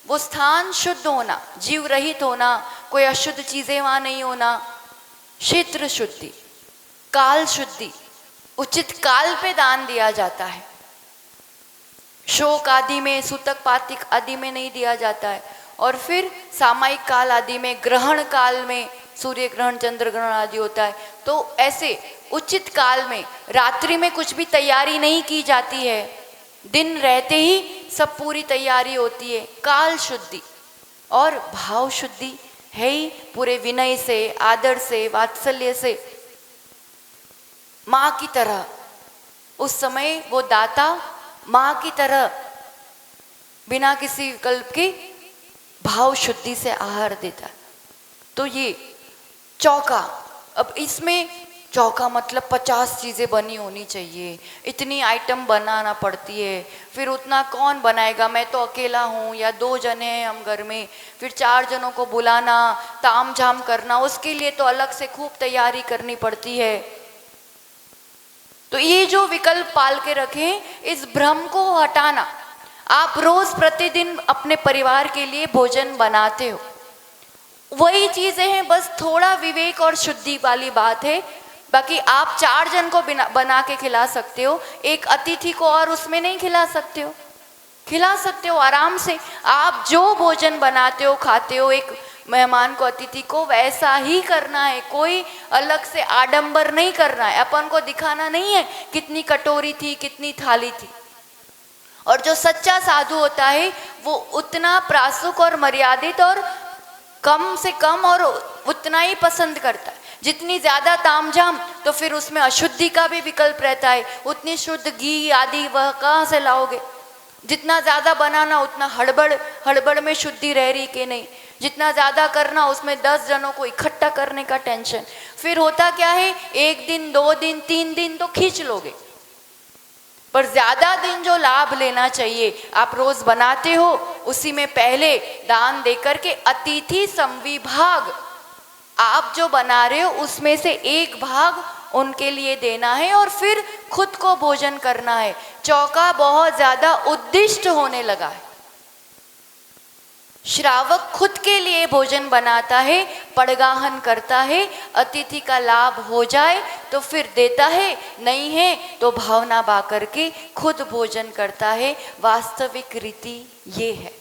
वो स्थान शुद्ध होना, जीव रहित होना, कोई अशुद्ध चीजें वहां नहीं होना, क्षेत्र शुद्धि। काल शुद्धि, उचित काल पे दान दिया जाता है, शोक आदि में, सूतक पातिक आदि में नहीं दिया जाता है। और फिर सामायिक काल आदि में, ग्रहण काल में, सूर्य ग्रहण, चंद्र ग्रहण आदि होता है, तो ऐसे उचित काल में, रात्रि में कुछ भी तैयारी नहीं की जाती है, दिन रहते ही सब पूरी तैयारी होती है। काल शुद्धि। और भाव शुद्धि है ही पूरे विनय से, आदर से, वात्सल्य से, माँ की तरह। उस समय वो दाता माँ की तरह बिना किसी विकल्प के भाव शुद्धि से आहार देता है। तो ये चौका। अब इसमें चौका मतलब 50 चीज़ें बनी होनी चाहिए, इतनी आइटम बनाना पड़ती है, फिर उतना कौन बनाएगा? मैं तो अकेला हूँ या 2 जने हैं हम घर में, फिर 4 जनों को बुलाना, ताम झाम करना, उसके लिए तो अलग से खूब तैयारी करनी पड़ती है। तो ये जो विकल्प पाल के रखें, इस भ्रम को हटाना। आप रोज प्रतिदिन अपने परिवार के लिए भोजन बनाते हो, वही चीजें हैं, बस थोड़ा विवेक और शुद्धि वाली बात है। बाकी आप 4 जन को बना के खिला सकते हो, एक अतिथि को और उसमें नहीं खिला सकते हो। खिला सकते हो आराम से। आप जो भोजन बनाते हो खाते हो एक मेहमान को, अतिथि को, वैसा ही करना है। कोई अलग से आडंबर नहीं करना है। अपन को दिखाना नहीं है कितनी कटोरी थी, कितनी थाली थी। और जो सच्चा साधु होता है वो उतना प्रासुक और मर्यादित और कम से कम और उतना ही पसंद करता है। जितनी ज्यादा तामझाम तो फिर उसमें अशुद्धि का भी विकल्प रहता है। उतनी शुद्ध घी आदि वह कहाँ से लाओगे? जितना ज्यादा बनाना उतना हड़बड़ में शुद्धि रह रही कि नहीं। जितना ज्यादा करना उसमें 10 जनों को इकट्ठा करने का टेंशन। फिर होता क्या है, 1 दिन 2 दिन 3 दिन तो खींच लोगे, पर ज्यादा दिन जो लाभ लेना चाहिए आप रोज बनाते हो, उसी में पहले दान देकर के अतिथि संविभाग, आप जो बना रहे हो उसमें से 1 भाग उनके लिए देना है और फिर खुद को भोजन करना है। चौका बहुत ज्यादा उद्दिष्ट होने लगा है। श्रावक खुद के लिए भोजन बनाता है, पड़गाहन करता है, अतिथि का लाभ हो जाए तो फिर देता है, नहीं है तो भावना बा करके खुद भोजन करता है। वास्तविक रीति ये है।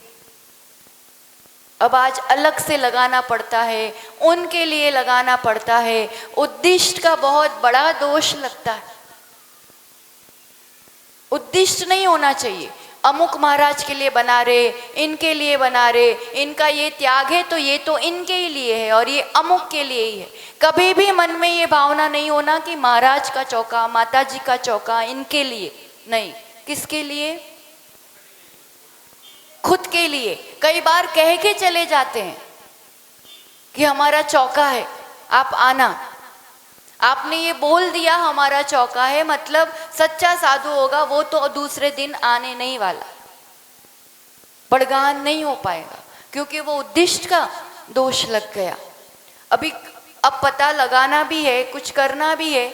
अब आज अलग से लगाना पड़ता है, उनके लिए लगाना पड़ता है। उद्दिष्ट का बहुत बड़ा दोष लगता है। उद्दिष्ट नहीं होना चाहिए। अमुक महाराज के लिए बना रहे, इनके लिए बना रहे, इनका ये त्याग है तो ये तो इनके ही लिए है और ये अमुक के लिए ही है। कभी भी मन में ये भावना नहीं होना कि महाराज का चौका, माता जी का चौका इनके लिए नहीं। किसके लिए? खुद के लिए। कई बार कह के चले जाते हैं कि हमारा चौका है, आप आना। आपने ये बोल दिया हमारा चौका है, मतलब सच्चा साधु होगा वो तो दूसरे दिन आने नहीं वाला, पड़गान नहीं हो पाएगा, क्योंकि वो उद्दिष्ट का दोष लग गया। अब पता लगाना भी है, कुछ करना भी है,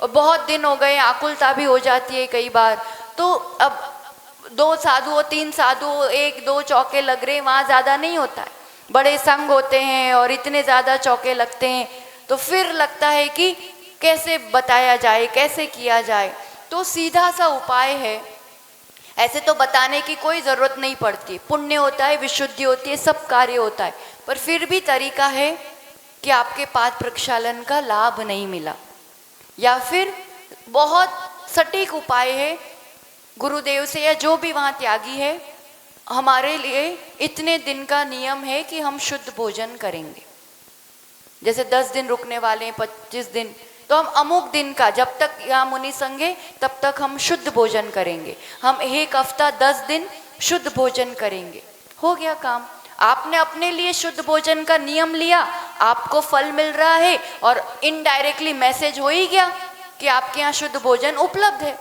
और बहुत दिन हो गए, आकुलता भी हो जाती है कई बार। तो अब 2 साधु हो, 3 साधु हो, 1-2 चौके लग रहे, वहाँ ज़्यादा नहीं होता है। बड़े संघ होते हैं और इतने ज़्यादा चौके लगते हैं, तो फिर लगता है कि कैसे बताया जाए, कैसे किया जाए। तो सीधा सा उपाय है, ऐसे तो बताने की कोई ज़रूरत नहीं पड़ती। पुण्य होता है, विशुद्धि होती है, सब कार्य होता है, पर फिर भी तरीका है कि आपके पाद प्रक्षालन का लाभ नहीं मिला, या फिर बहुत सटीक उपाय है गुरुदेव से या जो भी वहाँ त्यागी है, हमारे लिए इतने दिन का नियम है कि हम शुद्ध भोजन करेंगे। जैसे 10 दिन रुकने वाले हैं, 25 दिन, तो हम अमुक दिन का, जब तक यहाँ मुनि संग है तब तक हम शुद्ध भोजन करेंगे। हम 1 हफ्ता 10 दिन शुद्ध भोजन करेंगे। हो गया काम। आपने अपने लिए शुद्ध भोजन का नियम लिया, आपको फल मिल रहा है और इनडायरेक्टली मैसेज हो ही गया कि आपके यहाँ शुद्ध भोजन उपलब्ध है।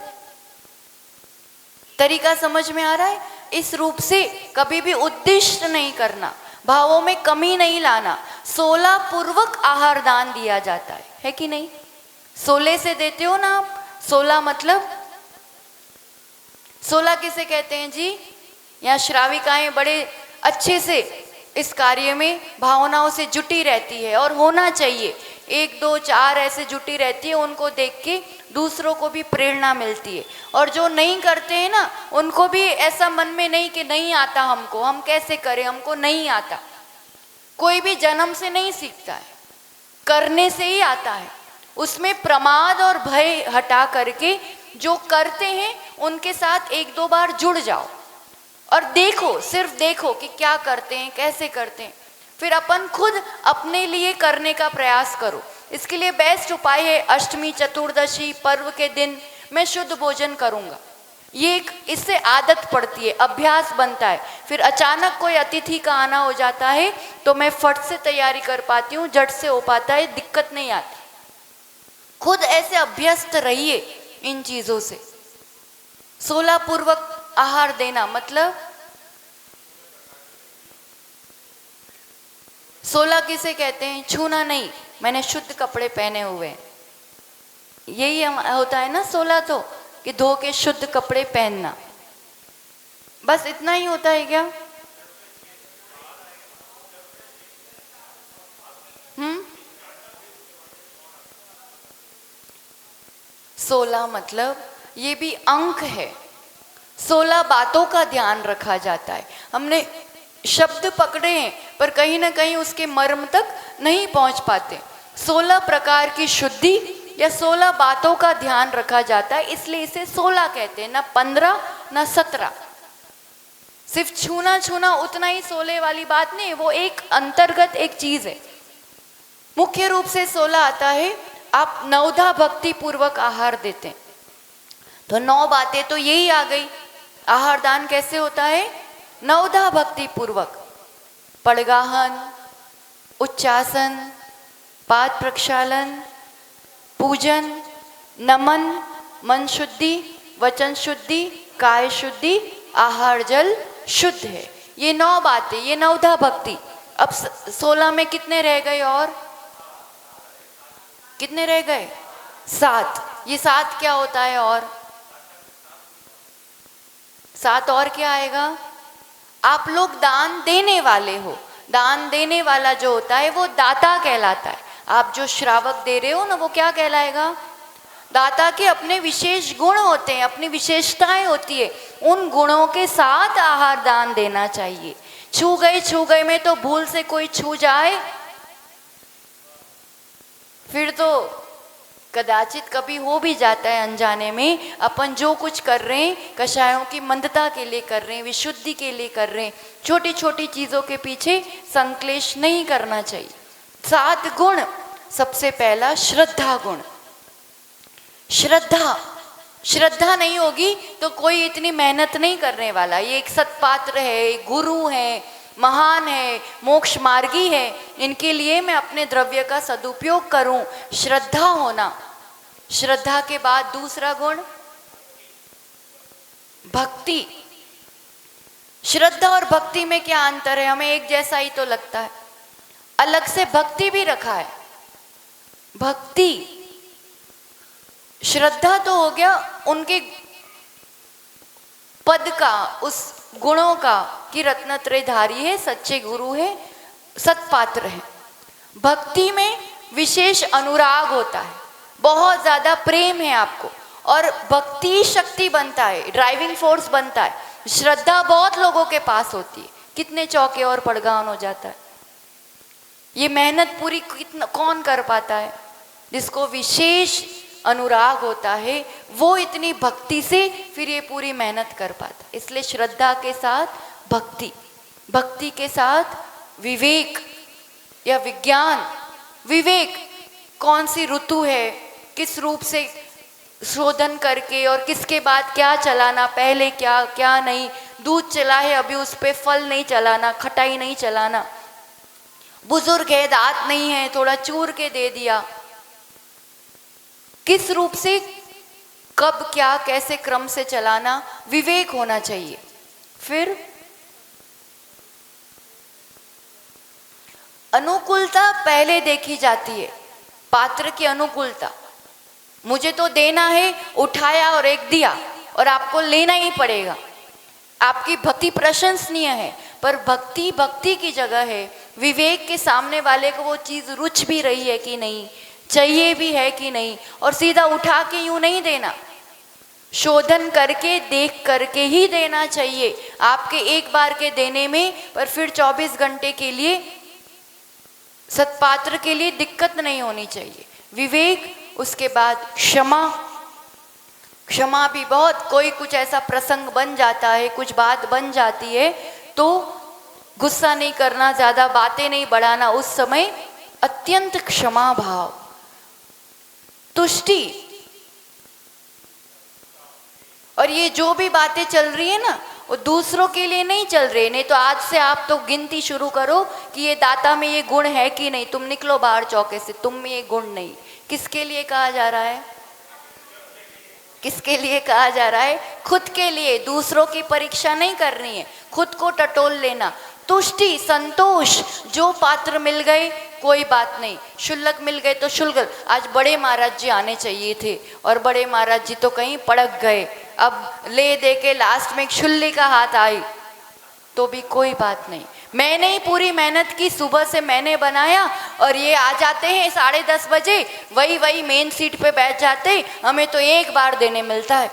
तरीका समझ में आ रहा है? इस रूप से कभी भी उद्दिष्ट नहीं करना, भावों में कमी नहीं लाना। 16 पूर्वक आहार दान दिया जाता है कि नहीं? 16 से देते हो ना आप। 16 मतलब 16 किसे कहते हैं जी? यहाँ श्राविकाएं बड़े अच्छे से इस कार्य में भावनाओं से जुटी रहती है, और होना चाहिए। 1 2 4 ऐसे जुटी रहती है, उनको देख के दूसरों को भी प्रेरणा मिलती है। और जो नहीं करते हैं ना, उनको भी ऐसा मन में नहीं कि नहीं आता हमको, हम कैसे करें, हमको नहीं आता। कोई भी जन्म से नहीं सीखता है, करने से ही आता है। उसमें प्रमाद और भय हटा करके जो करते हैं उनके साथ 1-2 बार जुड़ जाओ और देखो, सिर्फ देखो कि क्या करते हैं, कैसे करते हैं। फिर अपन खुद अपने लिए करने का प्रयास करो। इसके लिए बेस्ट उपाय है, अष्टमी चतुर्दशी पर्व के दिन मैं शुद्ध भोजन करूँगा। ये एक इससे आदत पड़ती है, अभ्यास बनता है। फिर अचानक कोई अतिथि का आना हो जाता है तो मैं फट से तैयारी कर पाती हूँ, झट से हो पाता है, दिक्कत नहीं आती। खुद ऐसे अभ्यस्त रहिए इन चीज़ों से। 16 पूर्वक आहार देना मतलब 16 किसे कहते हैं? छूना नहीं, मैंने शुद्ध कपड़े पहने हुए हैं, यही होता है ना 16 तो, कि धो के शुद्ध कपड़े पहनना। बस इतना ही होता है क्या? 16 मतलब ये भी अंक है। 16 बातों का ध्यान रखा जाता है। हमने शब्द पकड़े हैं पर कहीं ना कहीं उसके मर्म तक नहीं पहुंच पाते। 16 प्रकार की शुद्धि या 16 बातों का ध्यान रखा जाता है, इसलिए इसे 16 कहते हैं, ना 15 ना 17। सिर्फ छूना छूना उतना ही 16 वाली बात नहीं, वो एक अंतर्गत एक चीज है। मुख्य रूप से 16 आता है, आप नवधा भक्ति पूर्वक आहार देते हैं तो 9 बातें तो यही आ गई। आहार दान कैसे होता है? नवधा भक्ति पूर्वक, पड़गाहन, उच्चासन, पाद प्रक्षालन, पूजन, नमन, मन शुद्धि, वचन शुद्धि, काय शुद्धि, आहार जल शुद्ध है। ये 9 बातें, ये नवधा भक्ति। अब 16 में कितने रह गए? और कितने रह गए? 7। ये 7 क्या होता है? और 7 और क्या आएगा? आप लोग दान देने वाले हो। दान देने वाला जो होता है वो दाता कहलाता है। आप जो श्रावक दे रहे हो ना, वो क्या कहलाएगा? दाता के अपने विशेष गुण होते हैं, अपनी विशेषताएं होती है, उन गुणों के साथ आहार दान देना चाहिए। छू गए में तो भूल से कोई छू जाए फिर तो कदाचित कभी हो भी जाता है अनजाने में। अपन जो कुछ कर रहे हैं कषायों की मंदता के लिए कर रहे हैं, विशुद्धि के लिए कर रहे हैं। छोटी छोटी चीजों के पीछे संक्लेश नहीं करना चाहिए। 7 गुण। सबसे पहला श्रद्धा गुण। श्रद्धा नहीं होगी तो कोई इतनी मेहनत नहीं करने वाला। ये एक सत्पात्र है, गुरु है, महान है, मोक्ष मार्गी है, इनके लिए मैं अपने द्रव्य का सदुपयोग करूं। श्रद्धा होना। श्रद्धा के बाद दूसरा गुण भक्ति। श्रद्धा और भक्ति में क्या अंतर है? हमें एक जैसा ही तो लगता है, अलग से भक्ति भी रखा है। भक्ति, श्रद्धा तो हो गया उनके पद का, उस गुणों का कि रत्नत्रयधारी है, सच्चे गुरु है, सत्पात्र है। भक्ति में विशेष अनुराग होता है, बहुत ज्यादा प्रेम है आपको, और भक्ति शक्ति बनता है, ड्राइविंग फोर्स बनता है। श्रद्धा बहुत लोगों के पास होती है, कितने चौके और पड़गान हो जाता है। ये मेहनत पूरी कितना कौन कर पाता है? जिसको विशेष अनुराग होता है वो इतनी भक्ति से फिर ये पूरी मेहनत कर पाता है। इसलिए श्रद्धा के साथ भक्ति, भक्ति के साथ विवेक या विज्ञान। विवेक, कौन सी ऋतु है, किस रूप से शोधन करके और किसके बाद क्या चलाना, पहले क्या क्या नहीं। दूध चला है अभी उस पे फल नहीं चलाना, खटाई नहीं चलाना। बुजुर्ग है, दांत नहीं है, थोड़ा चूर के दे दिया। किस रूप से, कब क्या, कैसे क्रम से चलाना, विवेक होना चाहिए। फिर अनुकूलता पहले देखी जाती है, पात्र की अनुकूलता। मुझे तो देना है, उठाया और एक दिया, और आपको लेना ही पड़ेगा। आपकी भक्ति प्रशंसनीय है, पर भक्ति भक्ति की जगह है। विवेक के सामने वाले को वो चीज रुच भी रही है कि नहीं, चाहिए भी है कि नहीं, और सीधा उठा के यूं नहीं देना, शोधन करके देख करके ही देना चाहिए। आपके एक बार के देने में पर फिर 24 घंटे के लिए सत्पात्र के लिए दिक्कत नहीं होनी चाहिए। विवेक, उसके बाद क्षमा। क्षमा भी बहुत, कोई कुछ ऐसा प्रसंग बन जाता है, कुछ बात बन जाती है तो गुस्सा नहीं करना, ज्यादा बातें नहीं बढ़ाना, उस समय अत्यंत क्षमा भाव। तुष्टि, और ये जो भी बातें चल रही है ना वो दूसरों के लिए नहीं चल रही। नहीं तो आज से आप तो गिनती शुरू करो कि ये दाता में ये गुण है कि नहीं, तुम निकलो बाहर चौके से, तुम में ये गुण नहीं। किसके लिए कहा जा रहा है? किसके लिए कहा जा रहा है? खुद के लिए। दूसरों की परीक्षा नहीं करनी है, खुद को टटोल लेना। तुष्टि, संतोष, जो पात्र मिल गए कोई बात नहीं, शुल्लक मिल गए तो शुल्क। आज बड़े महाराज जी आने चाहिए थे और बड़े महाराज जी तो कहीं पड़क गए, अब ले दे के लास्ट में एक शुल्ली का हाथ आई तो भी कोई बात नहीं। मैंने ही पूरी मेहनत की, सुबह से मैंने बनाया और ये आ जाते हैं 10:30 बजे, वही मेन सीट पे बैठ जाते, हमें तो एक बार देने मिलता है।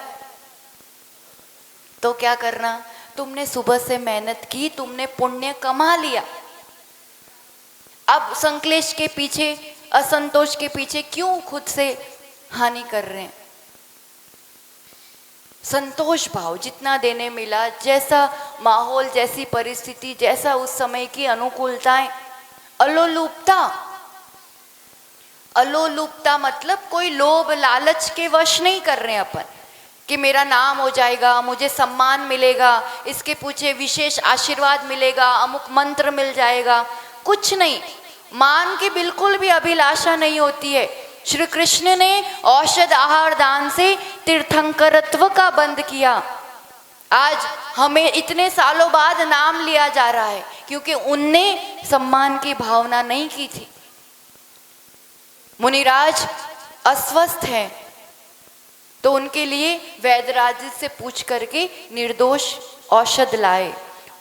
तो क्या करना, तुमने सुबह से मेहनत की, तुमने पुण्य कमा लिया, अब संक्लेश के पीछे, असंतोष के पीछे क्यों खुद से हानि कर रहे हैं। संतोष भाव, जितना देने मिला, जैसा माहौल, जैसी परिस्थिति, जैसा उस समय की अनुकूलताएं, अलोलुपता। अलोलुपता मतलब कोई लोभ लालच के वश नहीं कर रहे हैं अपन कि मेरा नाम हो जाएगा, मुझे सम्मान मिलेगा, इसके पीछे विशेष आशीर्वाद मिलेगा, अमुक मंत्र मिल जाएगा, कुछ नहीं। मान की बिल्कुल भी अभिलाषा नहीं होती है। श्री कृष्ण ने औषध आहार दान से तीर्थंकरत्व का बंद किया। आज हमें इतने सालों बाद नाम लिया जा रहा है क्योंकि उनने सम्मान की भावना नहीं की थी। मुनिराज अस्वस्थ हैं तो उनके लिए वैद्यराज से पूछ करके निर्दोष औषध लाए।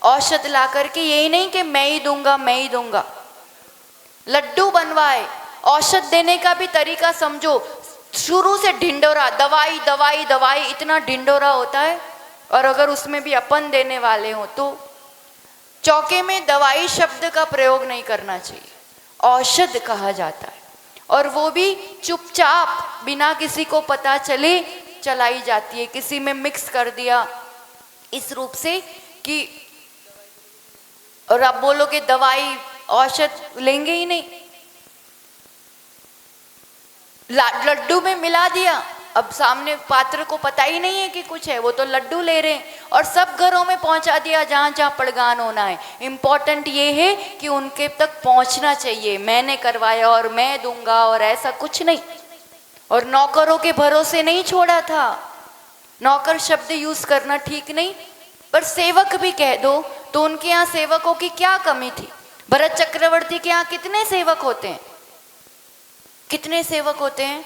औषध ला करके यही नहीं कि मैं ही दूंगा, लड्डू बनवाए। औषध देने का भी तरीका समझो, शुरू से ढिंडोरा, दवाई दवाई दवाई, इतना ढिंडोरा होता है। और अगर उसमें भी अपन देने वाले हो तो चौके में दवाई शब्द का प्रयोग नहीं करना चाहिए, औषध कहा जाता है। और वो भी चुपचाप बिना किसी को पता चले चलाई जाती है। किसी में मिक्स कर दिया इस रूप से कि, और आप बोलोगे दवाई औषध लेंगे ही नहीं, लड्डू में मिला दिया, अब सामने पात्र को पता ही नहीं है कि कुछ है, वो तो लड्डू ले रहे हैं और सब घरों में पहुंचा दिया जहां जहां पड़गान होना है। इम्पोर्टेंट ये है कि उनके तक पहुंचना चाहिए, मैंने करवाया और मैं दूंगा और ऐसा कुछ नहीं। और नौकरों के भरोसे नहीं छोड़ा था। नौकर शब्द यूज करना ठीक नहीं, पर सेवक भी कह दो तो उनके यहाँ सेवकों की क्या कमी थी। भरत चक्रवर्ती के यहाँ कितने सेवक होते हैं, कितने सेवक होते हैं,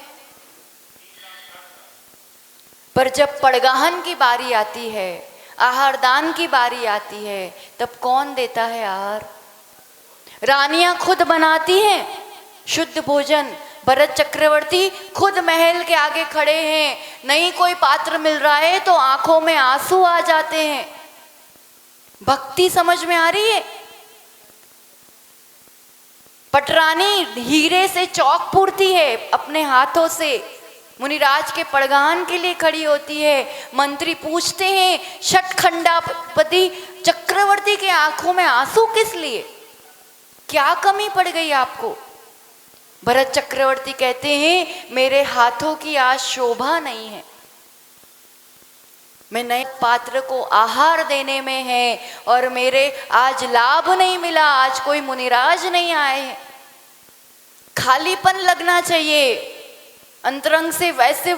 पर जब पड़गाहन की बारी आती है, आहार दान की बारी आती है, तब कौन देता है आहार? रानियां खुद बनाती हैं शुद्ध भोजन। भरत चक्रवर्ती खुद महल के आगे खड़े हैं, नहीं कोई पात्र मिल रहा है तो आंखों में आंसू आ जाते हैं। भक्ति समझ में आ रही है? पटरानी हीरे से चौक पूरती है अपने हाथों से, मुनिराज के पड़गान के लिए खड़ी होती है। मंत्री पूछते हैं षटखंडापति चक्रवर्ती के आंखों में आंसू किस लिए, क्या कमी पड़ गई आपको? भरत चक्रवर्ती कहते हैं मेरे हाथों की आज शोभा नहीं है, मैं नए पात्र को आहार देने में है और मेरे आज लाभ नहीं मिला, आज कोई मुनिराज नहीं आए हैं। खालीपन लगना चाहिए, अंतरंग से वैसे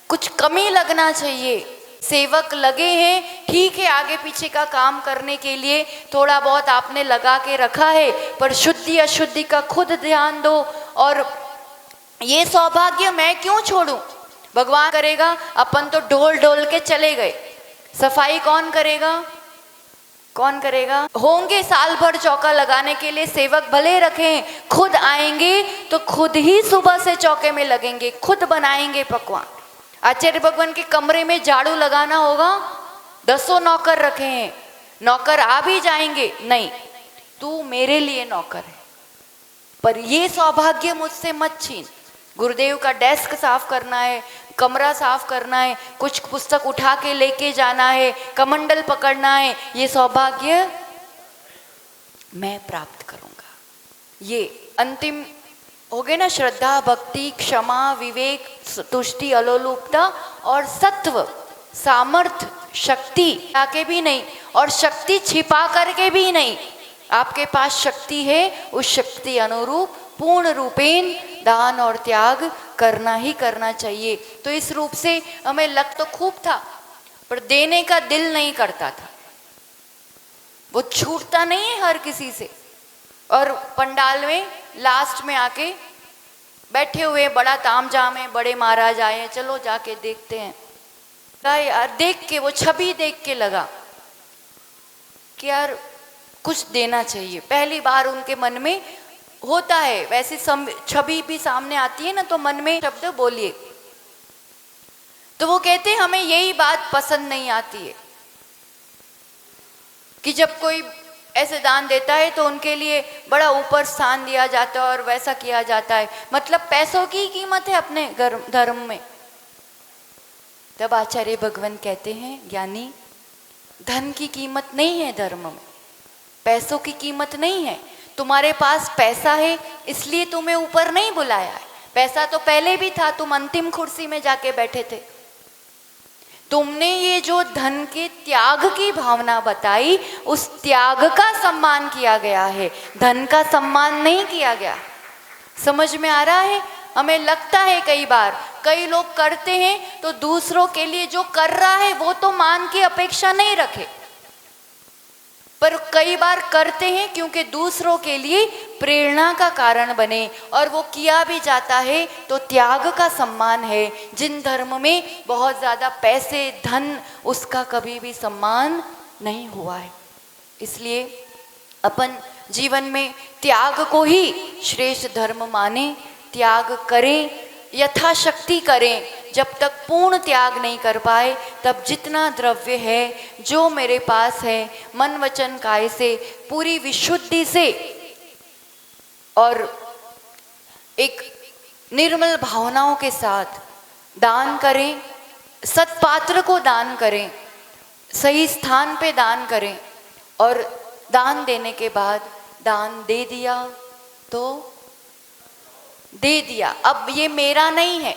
कुछ कमी लगना चाहिए। सेवक लगे हैं, ठीक है, आगे पीछे का काम करने के लिए थोड़ा बहुत आपने लगा के रखा है, पर शुद्धि अशुद्धि का खुद ध्यान दो। और ये सौभाग्य मैं क्यों छोड़ूं, भगवान करेगा। अपन तो ढोल ढोल के चले गए, सफाई कौन करेगा? कौन करेगा? होंगे साल भर चौका लगाने के लिए सेवक भले रखें, खुद आएंगे तो खुद ही सुबह से चौके में लगेंगे, खुद बनाएंगे पकवान। आचार्य भगवान के कमरे में झाड़ू लगाना होगा, 10 नौकर रखे हैं, नौकर आ भी जाएंगे, नहीं तू मेरे लिए नौकर है। पर ये सौभाग्य मुझसे मत छीन। गुरुदेव का डेस्क साफ करना है, कमरा साफ करना है, कुछ पुस्तक उठा के लेके जाना है, कमंडल पकड़ना है, ये सौभाग्य मैं प्राप्त करूंगा। ये अंतिम हो गए ना, श्रद्धा, भक्ति, क्षमा, विवेक, तुष्टि, अलोलुपता और सत्व, सामर्थ्य, शक्ति आके भी नहीं और शक्ति छिपा करके भी नहीं। आपके पास शक्ति है, उस शक्ति अनुरूप पूर्ण रूपेण दान और त्याग करना ही करना चाहिए। तो इस रूप से हमें लग तो खूब था, पर देने का दिल नहीं करता था। वो छूटता नहीं है हर किसी से। और पंडाल में लास्ट में आके बैठे हुए, बड़ा तामझाम है, बड़े महाराज आए हैं, चलो जाके देखते हैं। यार देख के, वो छवि देख के लगा कि यार कुछ देना चाहिए। पहली बार उनके मन में होता है, वैसे छवि भी सामने आती है ना, तो मन में शब्द बोलिए। तो वो कहते हैं हमें यही बात पसंद नहीं आती है कि जब कोई ऐसे दान देता है तो उनके लिए बड़ा ऊपर स्थान दिया जाता है और वैसा किया जाता है, मतलब पैसों की कीमत है अपने धर्म में। तब आचार्य भगवान कहते हैं ज्ञानी, धन की कीमत नहीं है धर्म में, पैसों की कीमत नहीं है। तुम्हारे पास पैसा है इसलिए तुम्हें ऊपर नहीं बुलाया है, पैसा तो पहले भी था, तुम अंतिम कुर्सी में जाके बैठे थे। तुमने ये जो धन के त्याग की भावना बताई, उस त्याग का सम्मान किया गया है, धन का सम्मान नहीं किया गया। समझ में आ रहा है? हमें लगता है कई बार कई लोग करते हैं तो दूसरों के लिए जो कर रहा है वो तो मान की अपेक्षा नहीं रखे, पर कई बार करते हैं क्योंकि दूसरों के लिए प्रेरणा का कारण बने, और वो किया भी जाता है तो त्याग का सम्मान है। जिन धर्म में बहुत ज़्यादा पैसे धन, उसका कभी भी सम्मान नहीं हुआ है। इसलिए अपन जीवन में त्याग को ही श्रेष्ठ धर्म माने, त्याग करें, यथाशक्ति करें। जब तक पूर्ण त्याग नहीं कर पाए तब जितना द्रव्य है जो मेरे पास है, मन वचन काय से पूरी विशुद्धि से और एक निर्मल भावनाओं के साथ दान करें, सत्पात्र को दान करें, सही स्थान पे दान करें, और दान देने के बाद दान दे दिया तो दे दिया, अब ये मेरा नहीं है।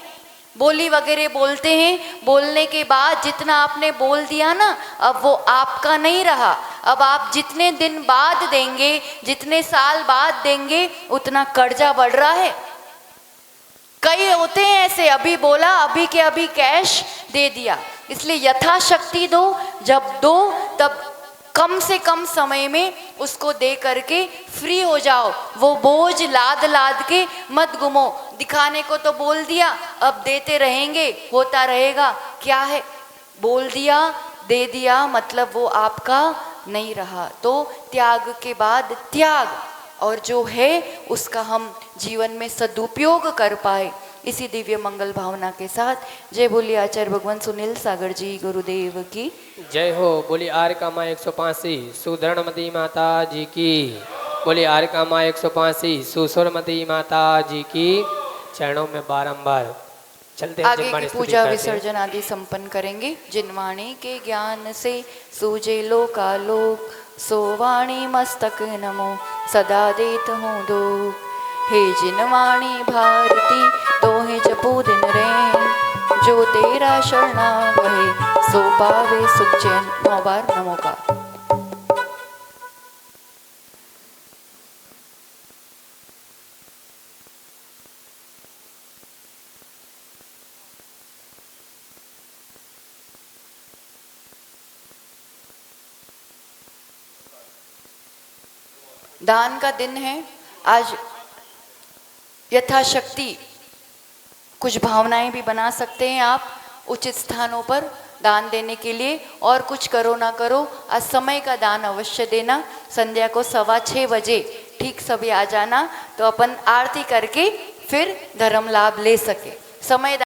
बोली वगैरह बोलते हैं, बोलने के बाद जितना आपने बोल दिया ना, अब वो आपका नहीं रहा। अब आप जितने दिन बाद देंगे, जितने साल बाद देंगे, उतना कर्जा बढ़ रहा है। कई होते हैं ऐसे, अभी बोला अभी के अभी कैश दे दिया। इसलिए यथाशक्ति दो, जब दो तब कम से कम समय में उसको दे करके फ्री हो जाओ। वो बोझ लाद लाद के मत घूमो, दिखाने को तो बोल दिया, अब देते रहेंगे, होता रहेगा। क्या है, बोल दिया दे दिया, मतलब वो आपका नहीं रहा। तो त्याग के बाद त्याग, और जो है उसका हम जीवन में सदुपयोग कर पाए, इसी दिव्य मंगल भावना के साथ जय बोलिए आचार्य भगवान सुनील सागर जी गुरुदेव की जय हो। बोली आर्य कामा 185 सुधरणमती माता जी की। बोली आर्य कामा 185 सुसुरमती माता जी की। चरणों में बारंबार चलते आगे की पूजा विसर्जन आदि संपन्न करेंगे। जिनवाणी के ज्ञान से सूझे लोकालोक, सोवाणी मस्तक नमो सदा देत हूँ दो। हे जिनवाणी भारती तोहे जपो दिन रैन, जो तेरा शरणा गए सो पावे सुख चैन। 9 बार नमोकार। दान का दिन है आज, यथाशक्ति कुछ भावनाएं भी बना सकते हैं आप उचित स्थानों पर दान देने के लिए। और कुछ करो ना करो, आज समय का दान अवश्य देना। संध्या को 6:15 बजे ठीक सभी आ जाना, तो अपन आरती करके फिर धर्म लाभ ले सके। समय